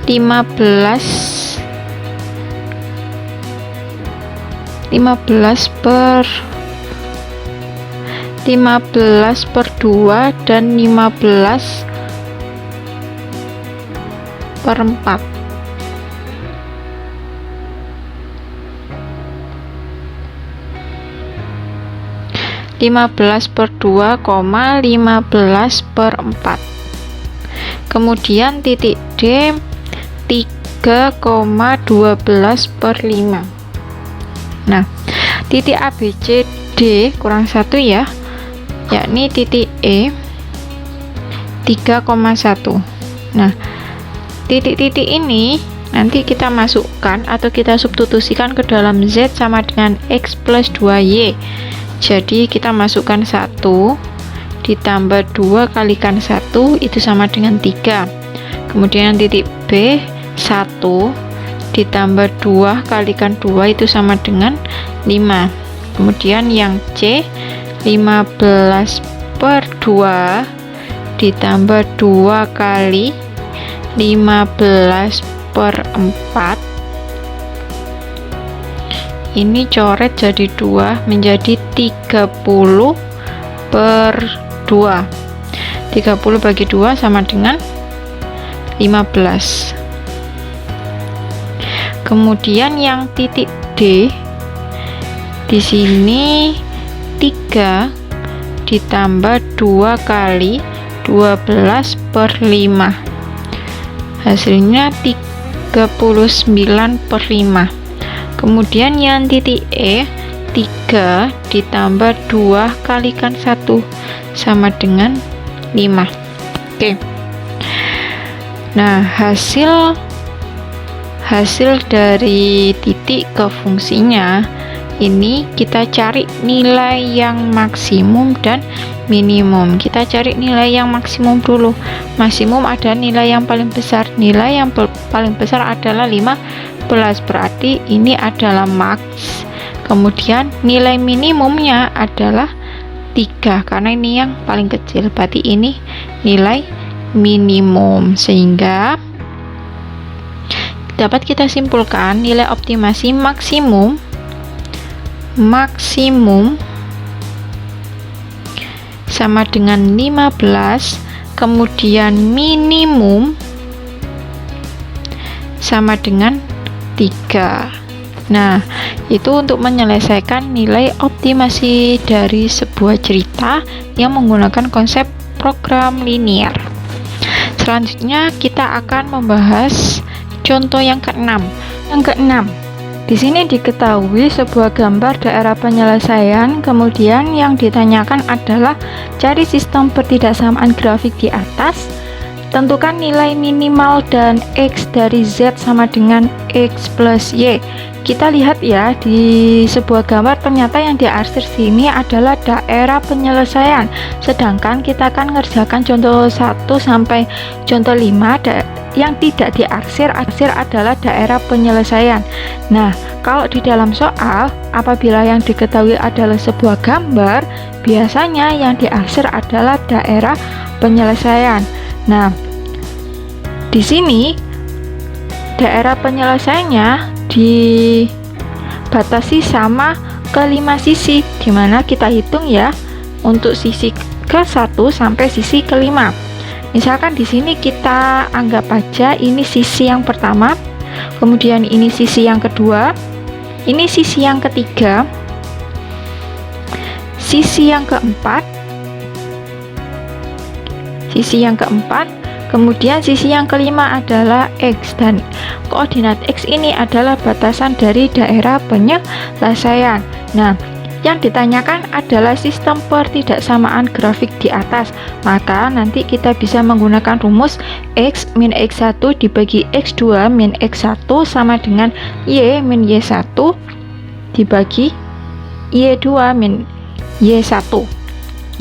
15 per 2 dan 15 per 4. per 2, 15 per 4. Kemudian titik D 3,12 per 5. Nah, titik A, B, C, D kurang 1 ya, yakni titik E 3,1. Nah, titik-titik ini nanti kita masukkan atau kita substitusikan ke dalam Z sama dengan X plus 2Y. Jadi kita masukkan 1 ditambah 2 kalikan 1 itu sama dengan 3. Kemudian titik B 1 ditambah 2 kalikan 2 itu sama dengan 5. Kemudian yang C 15 per 2 ditambah 2 kali 15 per 4. Ini coret jadi 2 menjadi 30 per 2. 30 bagi 2 sama dengan 15. Kemudian yang titik D di sini 3 ditambah 2 kali 12 per 5. Hasilnya 39 per 5. Kemudian yang titik E 3 ditambah 2 kalikan 1 sama dengan 5. Oke. Nah, hasil dari titik ke fungsinya ini kita cari nilai yang maksimum dan minimum. Kita cari nilai yang maksimum dulu. Maksimum ada nilai yang paling besar. Nilai yang paling besar adalah 15, berarti ini adalah max. Kemudian nilai minimumnya adalah 3 karena ini yang paling kecil, berarti ini nilai minimum. Sehingga dapat kita simpulkan nilai optimasi maksimum sama dengan 15, kemudian minimum sama dengan 3. Nah, itu untuk menyelesaikan nilai optimasi dari sebuah cerita yang menggunakan konsep program linear. Selanjutnya kita akan membahas contoh yang keenam. Di sini diketahui sebuah gambar daerah penyelesaian, kemudian yang ditanyakan adalah cari sistem pertidaksamaan grafik di atas, tentukan nilai minimal dan X dari Z sama dengan X plus Y. Kita lihat ya, di sebuah gambar ternyata yang diarsir sini adalah daerah penyelesaian, sedangkan kita akan ngerjakan contoh 1 sampai contoh 5 yang tidak diarsir adalah daerah penyelesaian. Nah, kalau di dalam soal, apabila yang diketahui adalah sebuah gambar, biasanya yang diarsir adalah daerah penyelesaian. Nah, di sini daerah penyelesaiannya dibatasi sama kelima sisi, dimana kita hitung ya untuk sisi ke-1 sampai sisi ke-5. Misalkan di sini kita anggap aja ini sisi yang pertama, kemudian ini sisi yang kedua, ini sisi yang ketiga, sisi yang keempat, kemudian sisi yang kelima adalah X, dan koordinat X ini adalah batasan dari daerah penyelesaian. Nah, yang ditanyakan adalah sistem pertidaksamaan grafik di atas, maka nanti kita bisa menggunakan rumus X min X1 dibagi X2 min X1 sama dengan Y min Y1 dibagi Y2 min Y1.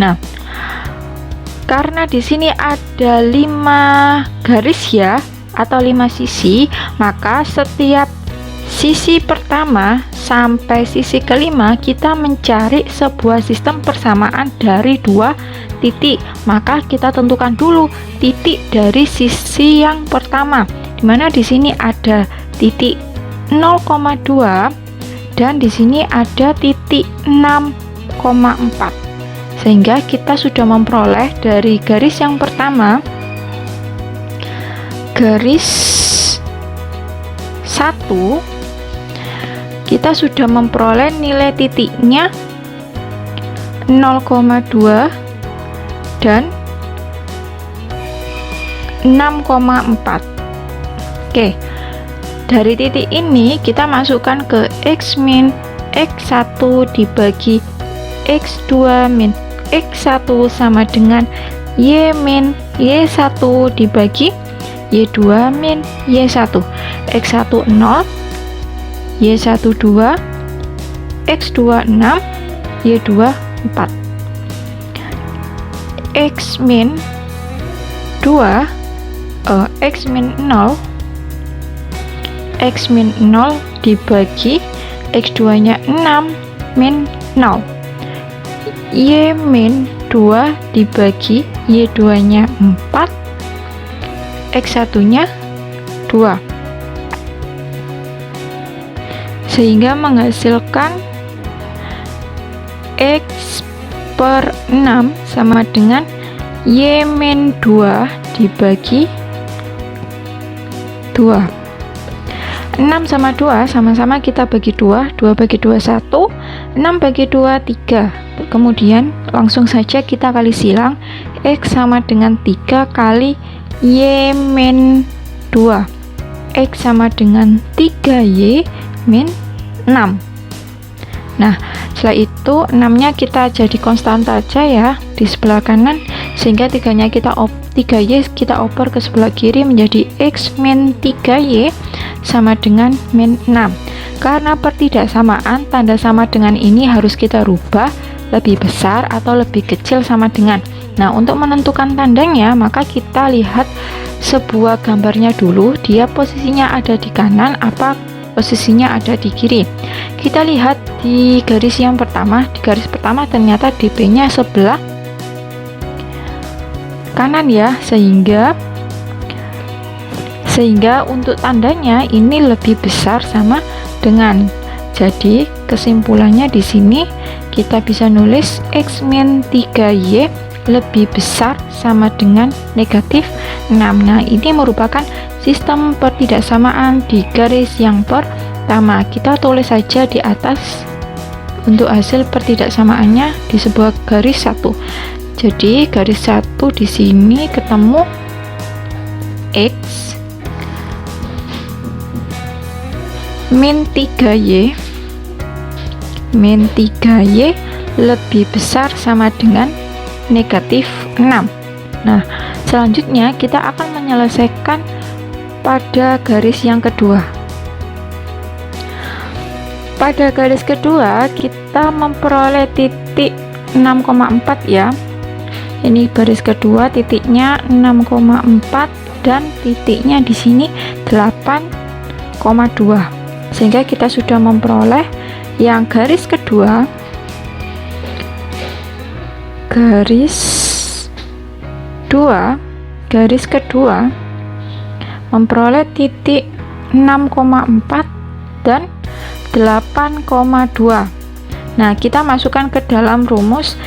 Nah, karena di sini ada 5 garis ya, atau 5 sisi, maka setiap sisi pertama sampai sisi kelima kita mencari sebuah sistem persamaan dari 2 titik. Maka kita tentukan dulu titik dari sisi yang pertama, dimana di sini ada titik 0,2 dan di sini ada titik 6,4, sehingga kita sudah memperoleh dari garis yang pertama, garis 1, kita sudah memperoleh nilai titiknya 0,2 dan 6,4. Oke, dari titik ini kita masukkan ke X min X1 dibagi X2 min X1 sama dengan Y min Y1 dibagi Y2 min Y1. X1 0, Y1 2, X2 6, Y2 4. X min 2, X min 0, X min 0 dibagi X2 nya 6 min 0, Y min 2 dibagi Y2 nya 4, X1 nya 2, sehingga menghasilkan X per 6 sama dengan Y min 2 dibagi 2. 6 sama 2 sama-sama kita bagi 2, 2 bagi 2 1, 6 bagi 2 3. Kemudian langsung saja kita kali silang, X sama dengan 3 kali Y min 2, X sama dengan 3Y min 6. Nah, setelah itu 6 nya kita jadi konstanta aja ya di sebelah kanan, sehingga 3-nya kita 3Y kita oper ke sebelah kiri menjadi X min 3Y sama dengan min 6. Karena pertidaksamaan, tanda sama dengan ini harus kita rubah lebih besar atau lebih kecil sama dengan. Nah, untuk menentukan tandanya, maka kita lihat sebuah gambarnya dulu, dia posisinya ada di kanan apa posisinya ada di kiri. Kita lihat di garis yang pertama, di garis pertama ternyata DP-nya sebelah kanan ya, sehingga untuk tandanya ini lebih besar sama dengan. Jadi kesimpulannya di sini kita bisa nulis X min 3Y lebih besar sama dengan negatif 6. Nah, ini merupakan sistem pertidaksamaan di garis yang pertama. Kita tulis saja di atas untuk hasil pertidaksamaannya di sebuah garis 1. Jadi garis 1 di sini ketemu X min 3Y lebih besar sama dengan negatif 6. Nah, selanjutnya kita akan menyelesaikan pada garis yang kedua. Pada garis kedua kita memperoleh titik 6,4 ya. Ini garis kedua, titiknya 6,4 dan titiknya di sini 8,2. Sehingga kita sudah memperoleh yang garis kedua memperoleh titik 6,4 dan 8,2. Nah, kita masukkan ke dalam rumus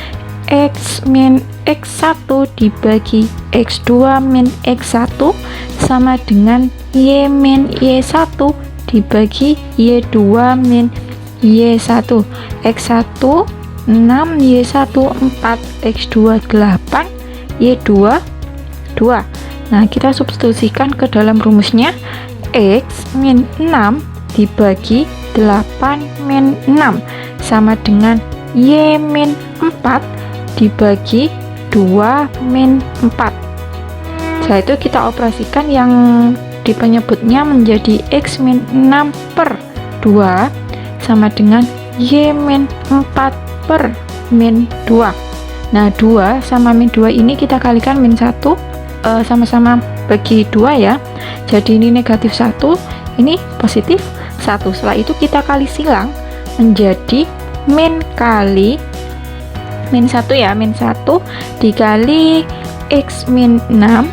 X min X1 dibagi X2 min X1 sama dengan Y min Y1 dibagi Y2 min Y1. X1 6, Y1 4, X2 8, Y2 2. Nah, kita substitusikan ke dalam rumusnya. X min 6 dibagi 8 min 6 sama dengan Y min 4 dibagi 2 min 4. Setelah itu kita operasikan yang di penyebutnya menjadi X min 6 per 2 sama dengan Y min 4 per min 2. Nah, 2 sama min 2 ini kita kalikan min 1, sama-sama bagi 2 ya. Jadi ini negatif 1, ini positif 1. Setelah itu kita kali silang menjadi min kali min 1 ya, min 1 dikali X min 6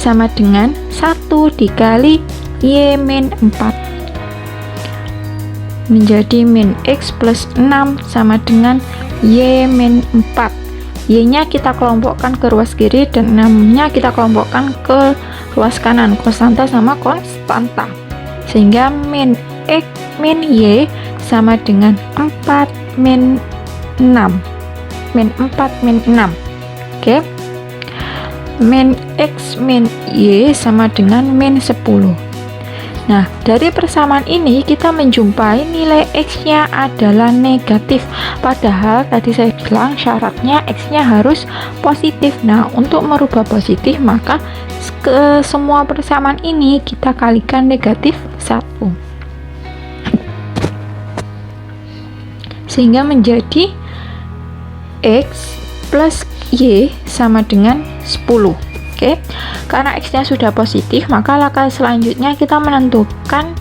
sama dengan 1 dikali Y min 4 menjadi min X plus 6 sama dengan Y min 4. Y nya kita kelompokkan ke ruas kiri dan 6 nya kita kelompokkan ke ruas kanan, konstanta sama konstanta, sehingga min X min Y sama dengan 4 min 6. Min 4 min 6. Oke. Min X min Y sama dengan min 10. Nah, dari persamaan ini kita menjumpai nilai X-nya adalah negatif. Padahal tadi saya bilang syaratnya X-nya harus positif. Nah, untuk merubah positif maka ke semua persamaan ini kita kalikan negatif 1. Sehingga menjadi X plus Y sama dengan 10. Oke, karena X-nya sudah positif, maka langkah selanjutnya kita menentukan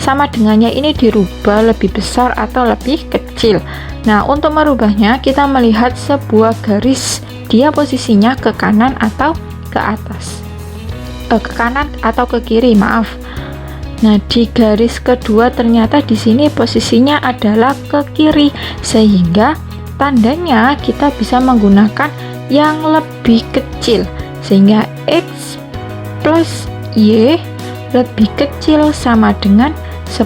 sama dengannya ini dirubah lebih besar atau lebih kecil. Nah, untuk merubahnya kita melihat sebuah garis, dia posisinya ke kanan atau ke atas, ke kanan atau ke kiri, maaf. Nah, di garis kedua ternyata di sini posisinya adalah ke kiri, sehingga tandanya kita bisa menggunakan yang lebih kecil, sehingga X plus Y lebih kecil sama dengan 10,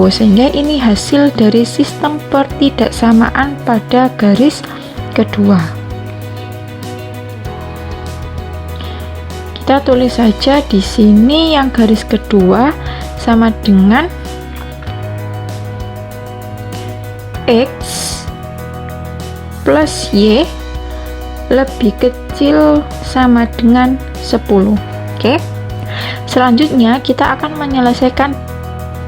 sehingga ini hasil dari sistem pertidaksamaan pada garis kedua. Kita tulis saja di sini yang garis kedua sama dengan X plus Y lebih kecil sama dengan 10. Oke. Selanjutnya kita akan menyelesaikan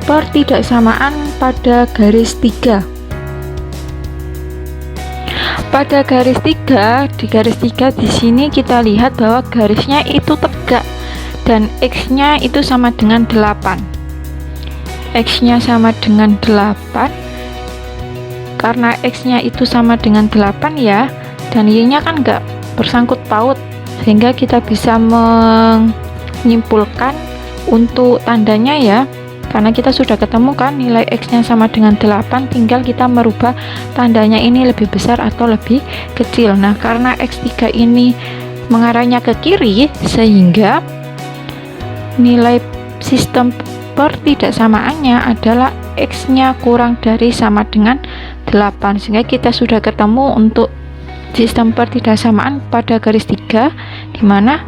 pertidaksamaan pada garis 3. Pada garis 3, di garis 3 di sini kita lihat bahwa garisnya itu tegak dan X-nya itu sama dengan 8. X-nya sama dengan 8. Karena X-nya itu sama dengan 8 ya, dan Y-nya kan nggak bersangkut paut, sehingga kita bisa menyimpulkan untuk tandanya ya, karena kita sudah ketemu kan nilai X-nya sama dengan 8, tinggal kita merubah tandanya ini lebih besar atau lebih kecil. Nah, karena X3 ini mengarahnya ke kiri, sehingga nilai sistem pertidaksamaannya adalah X-nya kurang dari sama dengan 8, sehingga kita sudah ketemu untuk sistem pertidaksamaan pada garis 3, di mana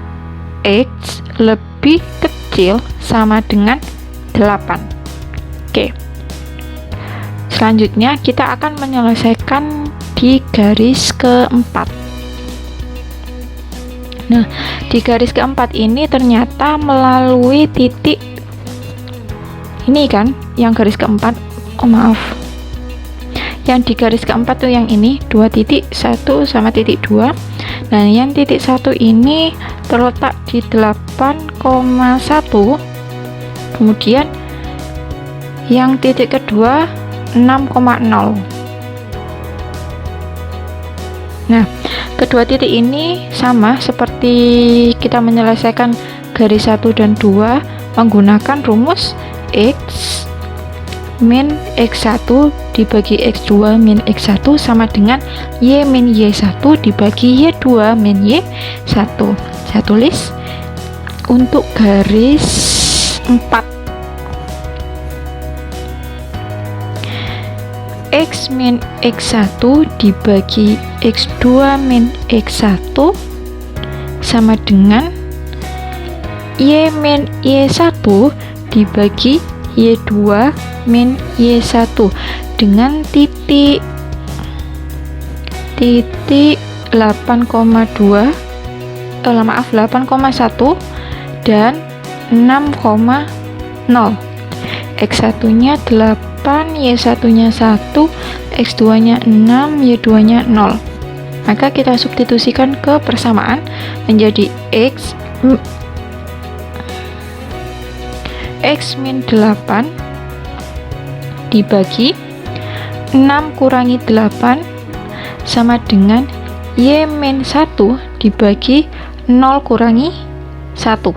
X lebih kecil sama dengan 8. Oke. Selanjutnya kita akan menyelesaikan di garis keempat. Nah, di garis keempat ini ternyata melalui titik ini kan, yang garis keempat, yang di garis keempat tuh yang ini 2 titik 1 sama titik 2 Nah, yang titik 1 ini terletak di 8,1. Kemudian yang titik kedua 6,0. Nah, kedua titik ini sama seperti kita menyelesaikan garis 1 dan 2 menggunakan rumus X min X1 dibagi X2 min X1 sama dengan Y min Y1 dibagi Y2 min Y1. Saya tulis untuk garis 4, X min X1 dibagi X2 min X1 sama dengan Y min Y1 dibagi Y2 min Y1 dengan titik 8,1 dan 6,0. X1 nya 8, Y1 nya 1, X2 nya 6, Y2 nya 0. Maka kita substitusikan ke persamaan menjadi X min 8 dibagi 6 kurangi 8 sama dengan Y min 1 dibagi 0 kurangi 1.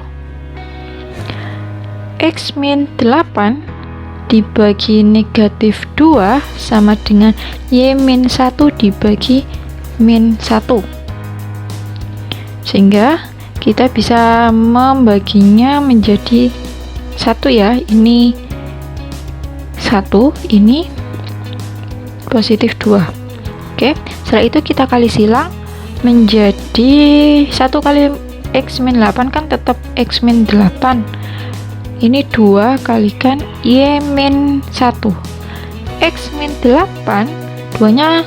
X min 8 dibagi negatif 2 sama dengan Y min 1 dibagi min 1. Sehingga kita bisa membaginya menjadi 1 ya, ini 1, ini positif 2. Oke, setelah itu kita kali silang menjadi 1 kali X min 8 kan tetap X min 8. Ini 2 kalikan Y min 1. X min 8, 2 nya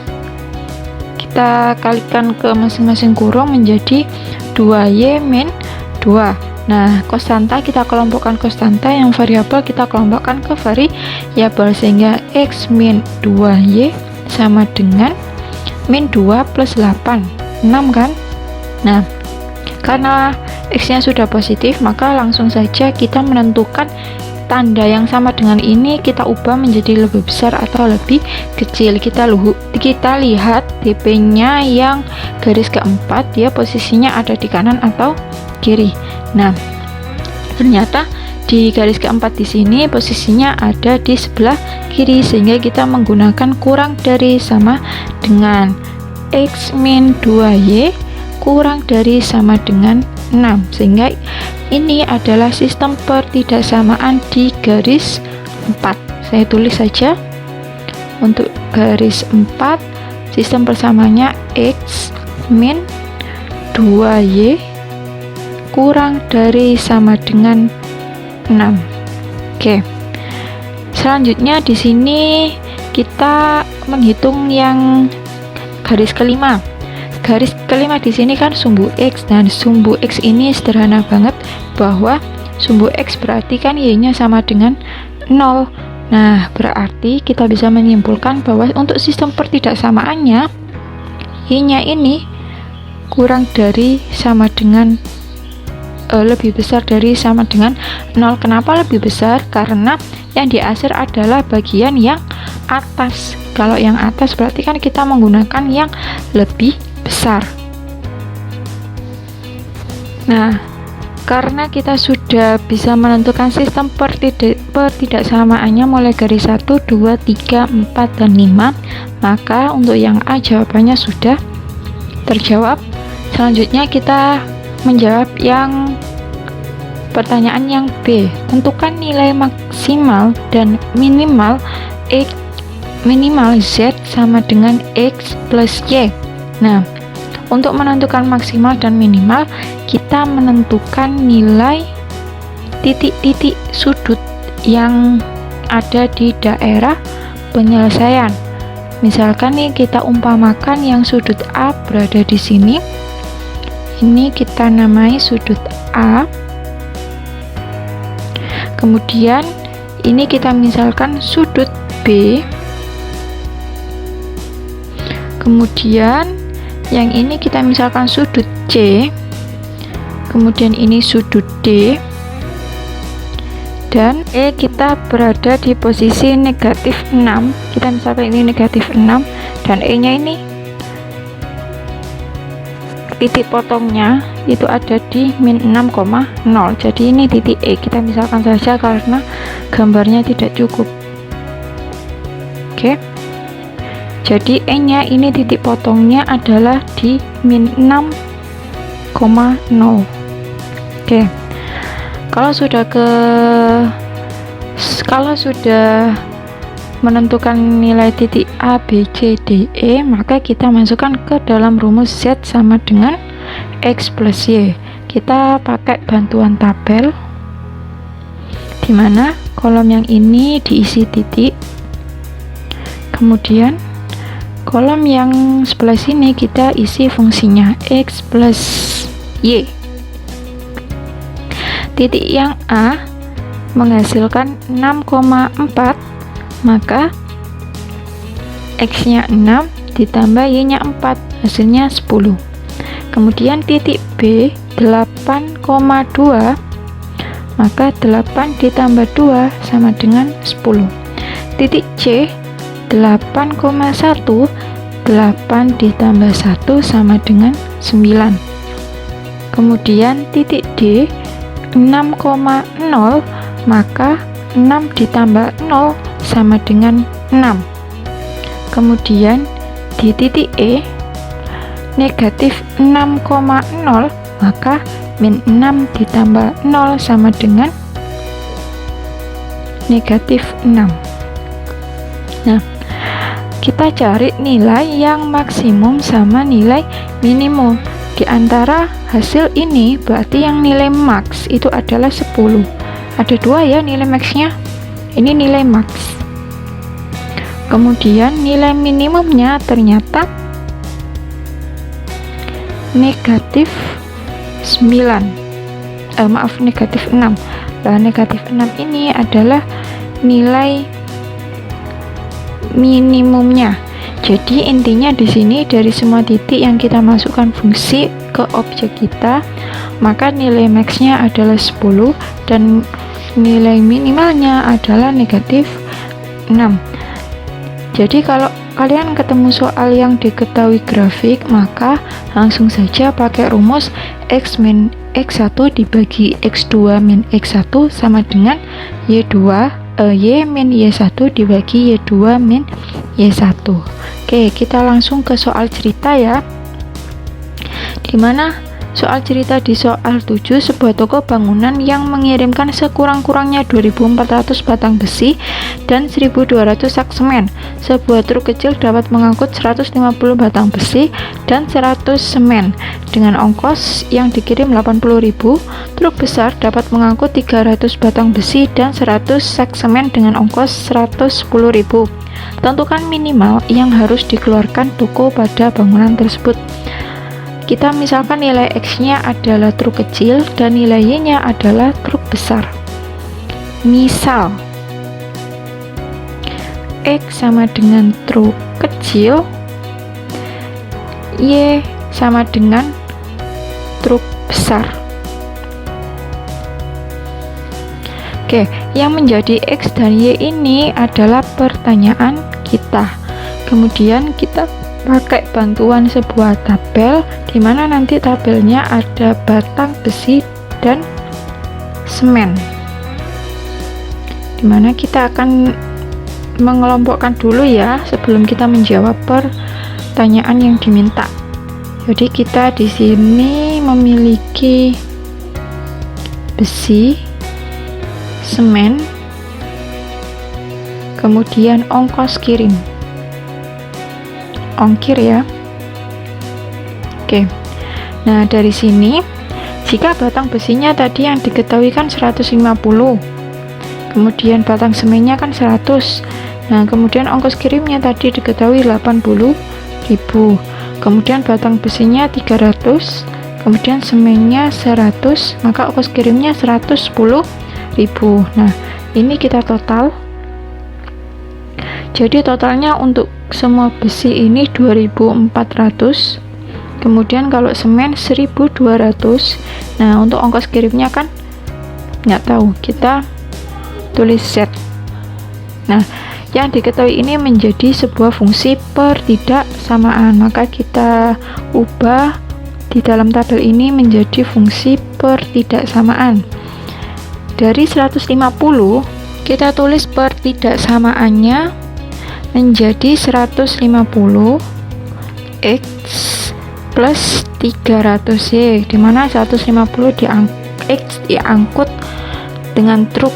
kita kalikan ke masing-masing kurung menjadi 2Y min 2. Nah, konstanta kita kelompokkan konstanta, yang variabel kita kelompokkan ke variabel, sehingga X min 2Y sama dengan min 2 plus 8, 6 kan? Nah, karena X-nya sudah positif, maka langsung saja kita menentukan tanda yang sama dengan ini kita ubah menjadi lebih besar atau lebih kecil. Kita lihat DP-nya yang garis keempat, dia posisinya ada di kanan atau kiri. Nah, ternyata di garis keempat di sini posisinya ada di sebelah kiri, sehingga kita menggunakan kurang dari sama dengan X min 2Y kurang dari sama dengan 6, sehingga ini adalah sistem pertidaksamaan di garis 4. Saya tulis saja untuk garis 4, sistem persamaannya X min 2Y kurang dari sama dengan 6. Oke. Selanjutnya di sini kita menghitung yang garis kelima. Garis kelima di sini kan sumbu X, dan sumbu X ini sederhana banget, bahwa sumbu X berarti kan Y-nya sama dengan 0. Nah, berarti kita bisa menyimpulkan bahwa untuk sistem pertidaksamaannya Y-nya ini kurang dari sama dengan lebih besar dari sama dengan 0. Kenapa lebih besar? Karena yang diasir adalah bagian yang atas. Kalau yang atas berarti kan kita menggunakan yang lebih besar. Nah, karena kita sudah bisa menentukan sistem pertidaksamaannya mulai garis 1, 2, 3, 4, dan 5, maka untuk yang A jawabannya sudah terjawab. Selanjutnya kita menjawab yang pertanyaan yang B. Tentukan nilai maksimal dan minimal Z sama dengan X plus Y. Nah, untuk menentukan maksimal dan minimal, kita menentukan nilai titik-titik sudut yang ada di daerah penyelesaian. Misalkan nih, kita umpamakan yang sudut A berada di sini. Ini kita namai sudut A. Kemudian ini kita misalkan sudut B. Kemudian Yang ini kita misalkan sudut C, kemudian ini sudut D, dan E kita berada di posisi negatif 6. Kita misalkan ini negatif 6 dan E nya ini titik potongnya itu ada di min 6,0. Jadi ini titik E, kita misalkan saja karena gambarnya tidak cukup. Oke, jadi E nya ini titik potongnya adalah di min 6,0. Oke, kalau sudah menentukan nilai titik A, B, C, D, E, maka kita masukkan ke dalam rumus Z sama dengan X plus Y. Kita pakai bantuan tabel, di mana kolom yang ini diisi titik, kemudian kolom yang sebelah sini kita isi fungsinya X plus Y. Titik yang A menghasilkan 6,4, maka X nya 6 ditambah Y nya 4, hasilnya 10. Kemudian titik B 8,2, maka 8 ditambah 2 sama dengan 10. Titik C 8,1, 8 ditambah 1 sama dengan 9. Kemudian titik D 6,0, maka 6 ditambah 0 sama dengan 6. Kemudian di titik E negatif 6,0, maka min 6 ditambah 0 sama dengan negatif 6. Nah, kita cari nilai yang maksimum sama nilai minimum. Di antara hasil ini berarti yang nilai max itu adalah 10. Ada dua ya nilai maxnya. Ini nilai max. Kemudian nilai minimumnya ternyata negatif 9. Negatif 6. Nah, negatif 6 ini adalah nilai minimumnya. Jadi intinya di sini dari semua titik yang kita masukkan fungsi ke objek kita, maka nilai maxnya adalah 10 dan nilai minimalnya adalah negatif 6. Jadi kalau kalian ketemu soal yang diketahui grafik, maka langsung saja pakai rumus X min X1 dibagi X2 min X1 sama dengan Y min Y1 dibagi Y2 min Y1. Oke, kita langsung ke soal cerita ya. Dimana soal cerita di soal 7, sebuah toko bangunan yang mengirimkan sekurang-kurangnya 2.400 batang besi dan 1.200 sak semen. Sebuah truk kecil dapat mengangkut 150 batang besi dan 100 semen. Dengan ongkos yang dikirim 80.000, truk besar dapat mengangkut 300 batang besi dan 100 sak semen dengan ongkos 110.000. Tentukan minimal yang harus dikeluarkan toko pada bangunan tersebut. Kita misalkan nilai X-nya adalah truk kecil dan nilai Y-nya adalah truk besar. Misal X sama dengan truk kecil, Y sama dengan truk besar. Oke, yang menjadi X dan Y ini adalah pertanyaan kita. Kemudian kita pakai bantuan sebuah tabel, di mana nanti tabelnya ada batang besi dan semen. Dimana kita akan mengelompokkan dulu ya sebelum kita menjawab pertanyaan yang diminta. Jadi kita di sini memiliki besi, semen, kemudian ongkos kirim. Ongkir ya. Oke. Nah, dari sini jika batang besinya tadi yang diketahui kan 150. Kemudian batang semennya kan 100. Nah, kemudian ongkos kirimnya tadi diketahui 80.000. Kemudian batang besinya 300, kemudian semennya 100, maka ongkos kirimnya 110.000. Nah, ini kita total. Jadi totalnya untuk semua besi ini 2.400, Kemudian kalau semen 1.200. Nah, untuk ongkos kirimnya kan nggak tahu, kita tulis Z. Nah, yang diketahui ini menjadi sebuah fungsi pertidaksamaan, maka kita ubah di dalam tabel ini menjadi fungsi pertidaksamaan. Dari 150, kita tulis pertidaksamaannya menjadi 150 X plus 300Y, dimana 150 X diangkut dengan truk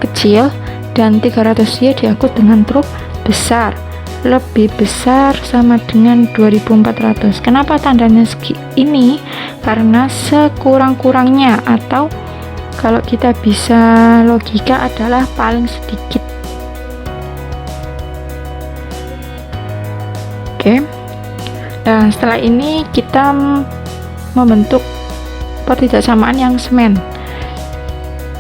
kecil dan 300Y diangkut dengan truk besar. Lebih besar sama dengan 2400. Kenapa tandanya ini? Karena sekurang-kurangnya, atau kalau kita bisa logika adalah paling sedikit. Oke. Nah, setelah ini kita membentuk pertidaksamaan yang semen,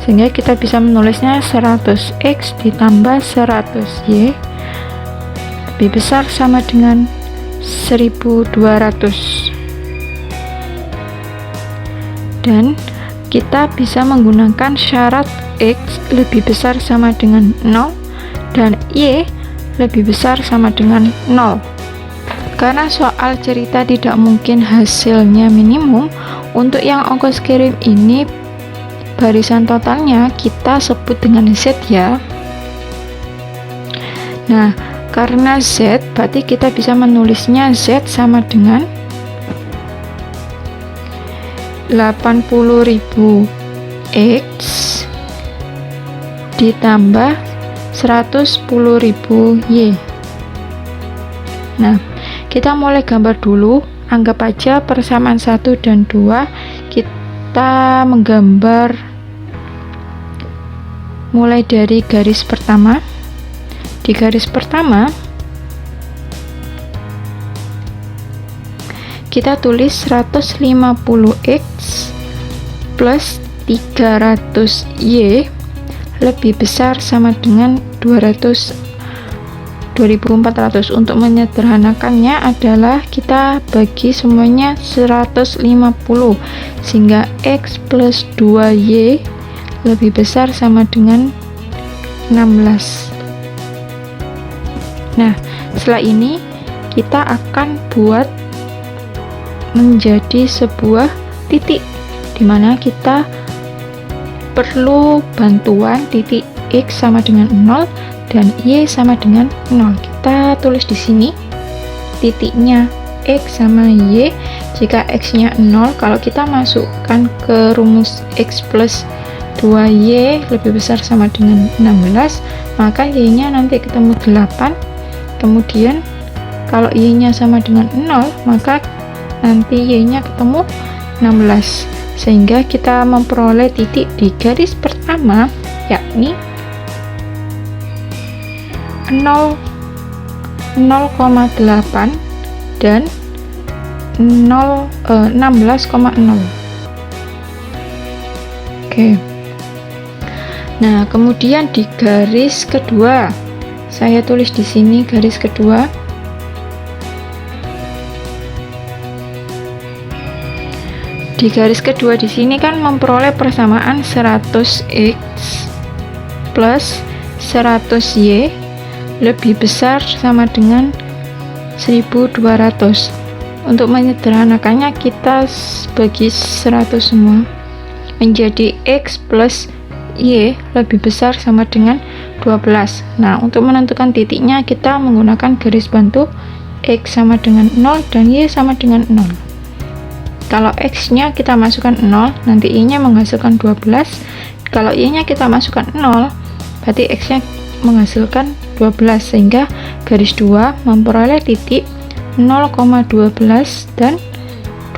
sehingga kita bisa menulisnya 100X ditambah 100Y lebih besar sama dengan 1200. Dan kita bisa menggunakan syarat X lebih besar sama dengan 0 dan Y lebih besar sama dengan 0. Karena soal cerita tidak mungkin hasilnya minimum, untuk yang ongkos kirim ini barisan totalnya kita sebut dengan Z ya. Nah, karena Z, berarti kita bisa menulisnya Z sama dengan 80.000 X ditambah 110.000 Y. Nah, kita mulai gambar dulu. Anggap aja persamaan 1 dan 2. Kita menggambar mulai dari garis pertama. Di garis pertama kita tulis 150X plus 300Y lebih besar sama dengan 2400. Untuk menyederhanakannya adalah kita bagi semuanya 150, sehingga X plus 2Y lebih besar sama dengan 16. Nah, setelah ini kita akan buat menjadi sebuah titik, dimana kita perlu bantuan titik X sama dengan 0 dan Y sama dengan 0. Kita tulis di sini titiknya X sama Y. Jika X nya 0, kalau kita masukkan ke rumus X plus 2Y lebih besar sama dengan 16, maka Y nya nanti ketemu 8. Kemudian kalau Y nya sama dengan 0, maka nanti Y nya ketemu 16, sehingga kita memperoleh titik di garis pertama, yakni 0,8 dan 16,0. Oke. Nah, kemudian di garis kedua, saya tulis di sini garis kedua. Di garis kedua di sini kan memperoleh persamaan 100X plus 100Y lebih besar sama dengan 1200. Untuk menyederhanakannya kita bagi 100 semua menjadi X plus Y lebih besar sama dengan 12. Nah, untuk menentukan titiknya kita menggunakan garis bantu X sama dengan 0 dan Y sama dengan 0. Kalau X nya kita masukkan 0, nanti Y nya menghasilkan 12. Kalau Y nya kita masukkan 0, berarti X nya menghasilkan 12, sehingga garis 2 memperoleh titik 0,12 dan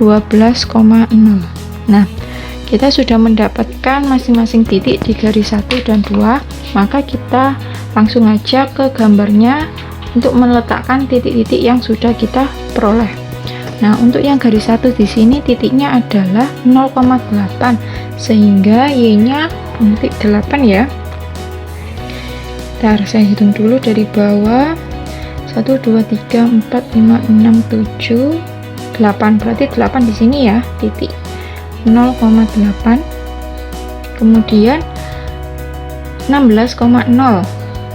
12,0. Nah, kita sudah mendapatkan masing-masing titik di garis 1 dan 2, maka kita langsung aja ke gambarnya untuk meletakkan titik-titik yang sudah kita peroleh. Nah, untuk yang garis 1 di sini titiknya adalah 0,8, sehingga Y-nya titik 8 ya. Ntar saya hitung dulu dari bawah. 1, 2, 3, 4, 5, 6, 7, berarti 8 di sini ya, titik 0,8. Kemudian 16,0.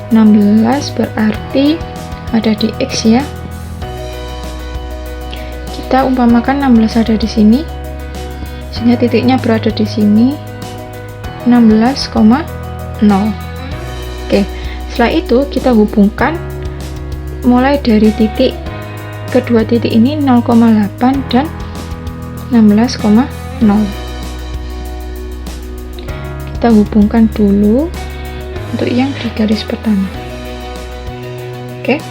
16 berarti ada di X ya. Kita umpamakan 16 ada di sini, sehingga titiknya berada di sini 16,0. Oke, setelah itu kita hubungkan mulai dari titik kedua titik ini 0,8 dan 16,0. Kita hubungkan dulu untuk yang di garis pertama. Oke,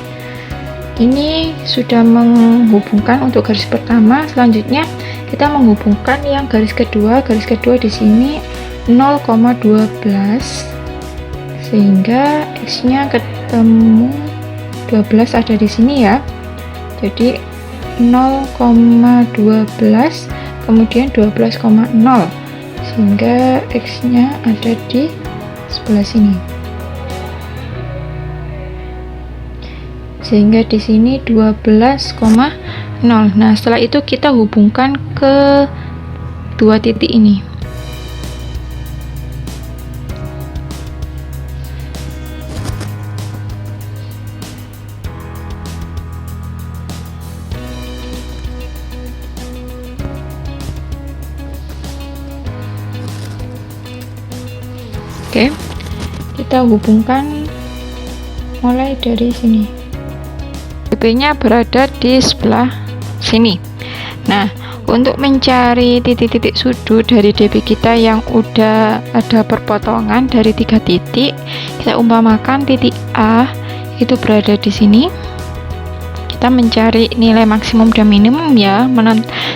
ini sudah menghubungkan untuk garis pertama. Selanjutnya kita menghubungkan yang garis kedua. Garis kedua di sini 0,12, sehingga X nya ketemu 12 ada di sini ya. Jadi 0,12 kemudian 12,0, sehingga X nya ada di sebelah sini. Sehingga di sini 12,0. Nah, setelah itu kita hubungkan ke dua titik ini. Oke, kita hubungkan mulai dari sini. DP-nya berada di sebelah sini. Nah, untuk mencari titik-titik sudut dari DP kita yang udah ada perpotongan dari 3 titik, kita umpamakan titik A itu berada di sini. Kita mencari nilai maksimum dan minimum ya.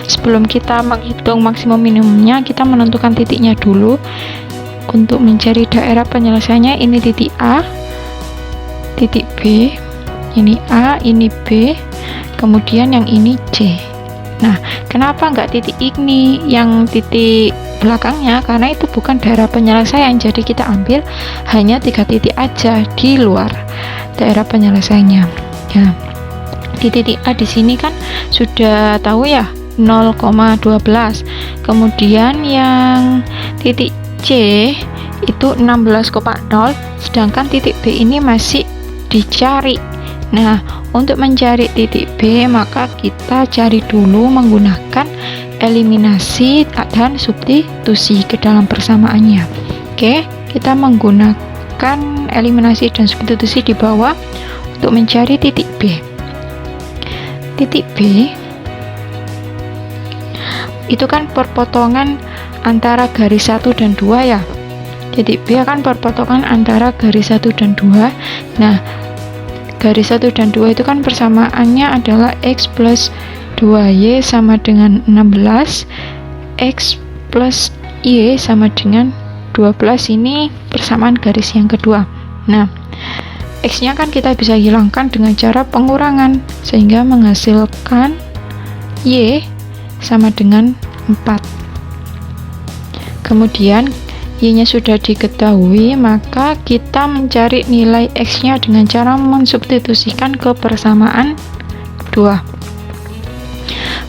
Sebelum kita menghitung maksimum minimumnya, kita menentukan titiknya dulu. Untuk mencari daerah penyelesaiannya, ini titik A, titik B, ini A, ini B, kemudian yang ini C. Nah, kenapa nggak titik ini yang titik belakangnya? Karena itu bukan daerah penyelesaian, jadi kita ambil hanya 3 titik aja di luar daerah penyelesaiannya. Ya, di titik A di sini kan sudah tahu ya, 0,12. Kemudian yang titik C itu 16,0, sedangkan titik B ini masih dicari. Nah, untuk mencari titik B, maka kita cari dulu menggunakan eliminasi dan substitusi ke dalam persamaannya. Oke, kita menggunakan eliminasi dan substitusi di bawah untuk mencari titik B. Titik B itu kan perpotongan antara garis 1 dan 2 ya. Titik B akan perpotongan antara garis 1 dan 2. Nah, garis 1 dan 2 itu kan persamaannya adalah X plus 2Y sama dengan 16, X plus Y sama dengan 12. Ini persamaan garis yang kedua. Nah, X nya kan kita bisa hilangkan dengan cara pengurangan, sehingga menghasilkan Y sama dengan 4. Kemudian Y-nya sudah diketahui, maka kita mencari nilai X-nya dengan cara mensubstitusikan ke persamaan 2.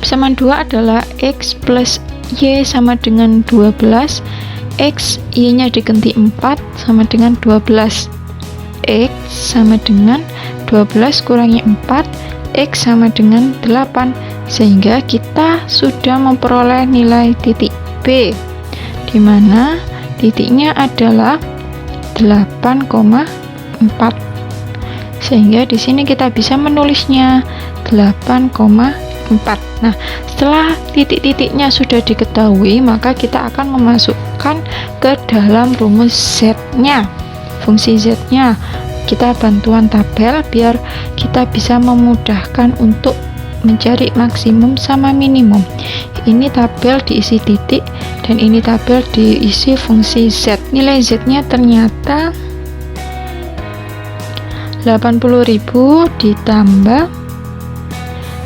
Persamaan 2 adalah X plus Y sama dengan 12, X, Y-nya diganti 4 sama dengan 12, X sama dengan 12 kurangi 4, X sama dengan 8, sehingga kita sudah memperoleh nilai titik B, di mana titiknya adalah 8,4. Sehingga di sini kita bisa menulisnya 8,4. Nah, setelah titik-titiknya sudah diketahui, maka kita akan memasukkan ke dalam rumus Z-nya. Fungsi Z-nya kita bantuan tabel biar kita bisa memudahkan untuk mencari maksimum sama minimum. Ini tabel diisi titik dan ini tabel diisi fungsi Z. Nilai Z-nya ternyata 80.000 ditambah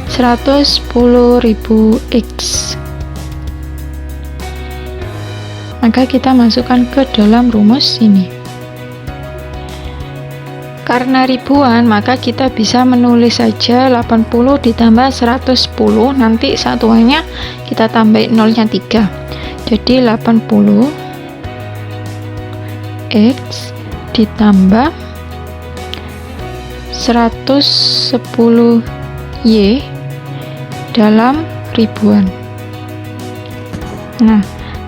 110.000 X. Maka kita masukkan ke dalam rumus ini. Karena ribuan, maka kita bisa menulis saja 80 ditambah 110, nanti satuannya kita tambahin nolnya 3. Jadi 80 X ditambah 110 Y dalam ribuan. Nah,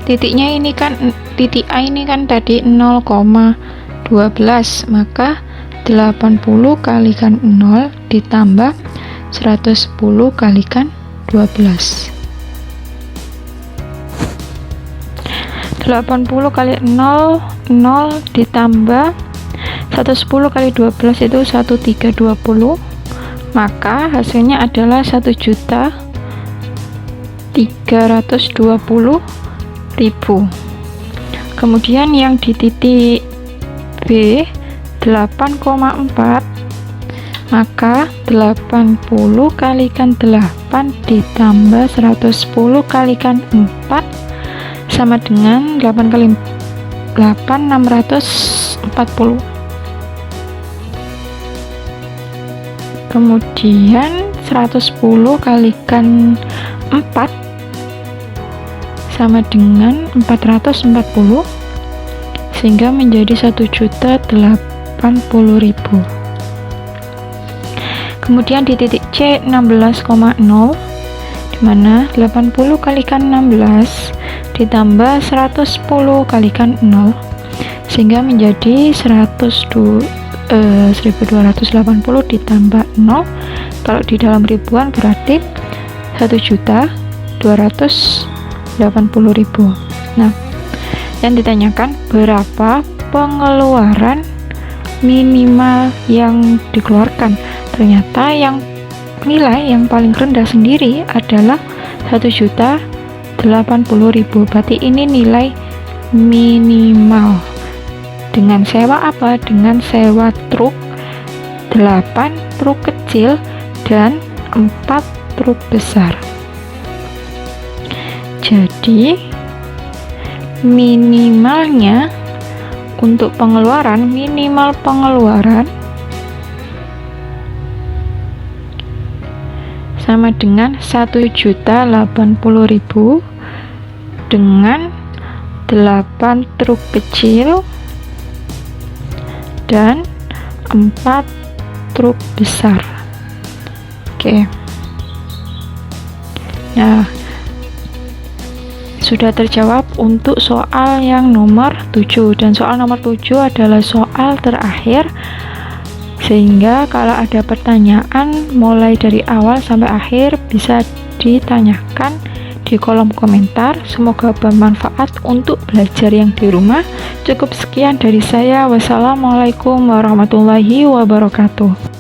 titiknya ini kan, titik A ini kan tadi 0,12, maka 80 kalikan 0 ditambah 110 kalikan 12. 80 kali 0, 0 ditambah 110 kali 12 itu 1320, maka hasilnya adalah 1.320.000. Kemudian yang di titik B 8,4, maka 80 kalikan 8 ditambah 110 kalikan 4 sama dengan 8 kali 8, 640. Kemudian 110 kalikan 4 sama dengan 440, sehingga menjadi 1.080.000. Kemudian di titik C 16,0, di mana 80 kalikan 16 ditambah 110 kalikan 0, sehingga menjadi 1280 ditambah 0. Kalau di dalam ribuan berarti 1.280.000. Nah, yang ditanyakan berapa pengeluaran minimal yang dikeluarkan. Ternyata yang nilai yang paling rendah sendiri adalah 1.080.000. Berarti ini nilai minimal. Dengan sewa apa? Dengan sewa truk 8 truk kecil dan 4 truk besar. Jadi minimalnya untuk pengeluaran, minimal pengeluaran sama dengan 1.080.000 dengan 8 truk kecil dan 4 truk besar. Oke. Nah, sudah terjawab untuk soal yang nomor 7, dan soal nomor 7 adalah soal terakhir, sehingga kalau ada pertanyaan mulai dari awal sampai akhir bisa ditanyakan di kolom komentar. Semoga bermanfaat untuk belajar yang di rumah. Cukup sekian dari saya. Wassalamualaikum warahmatullahi wabarakatuh.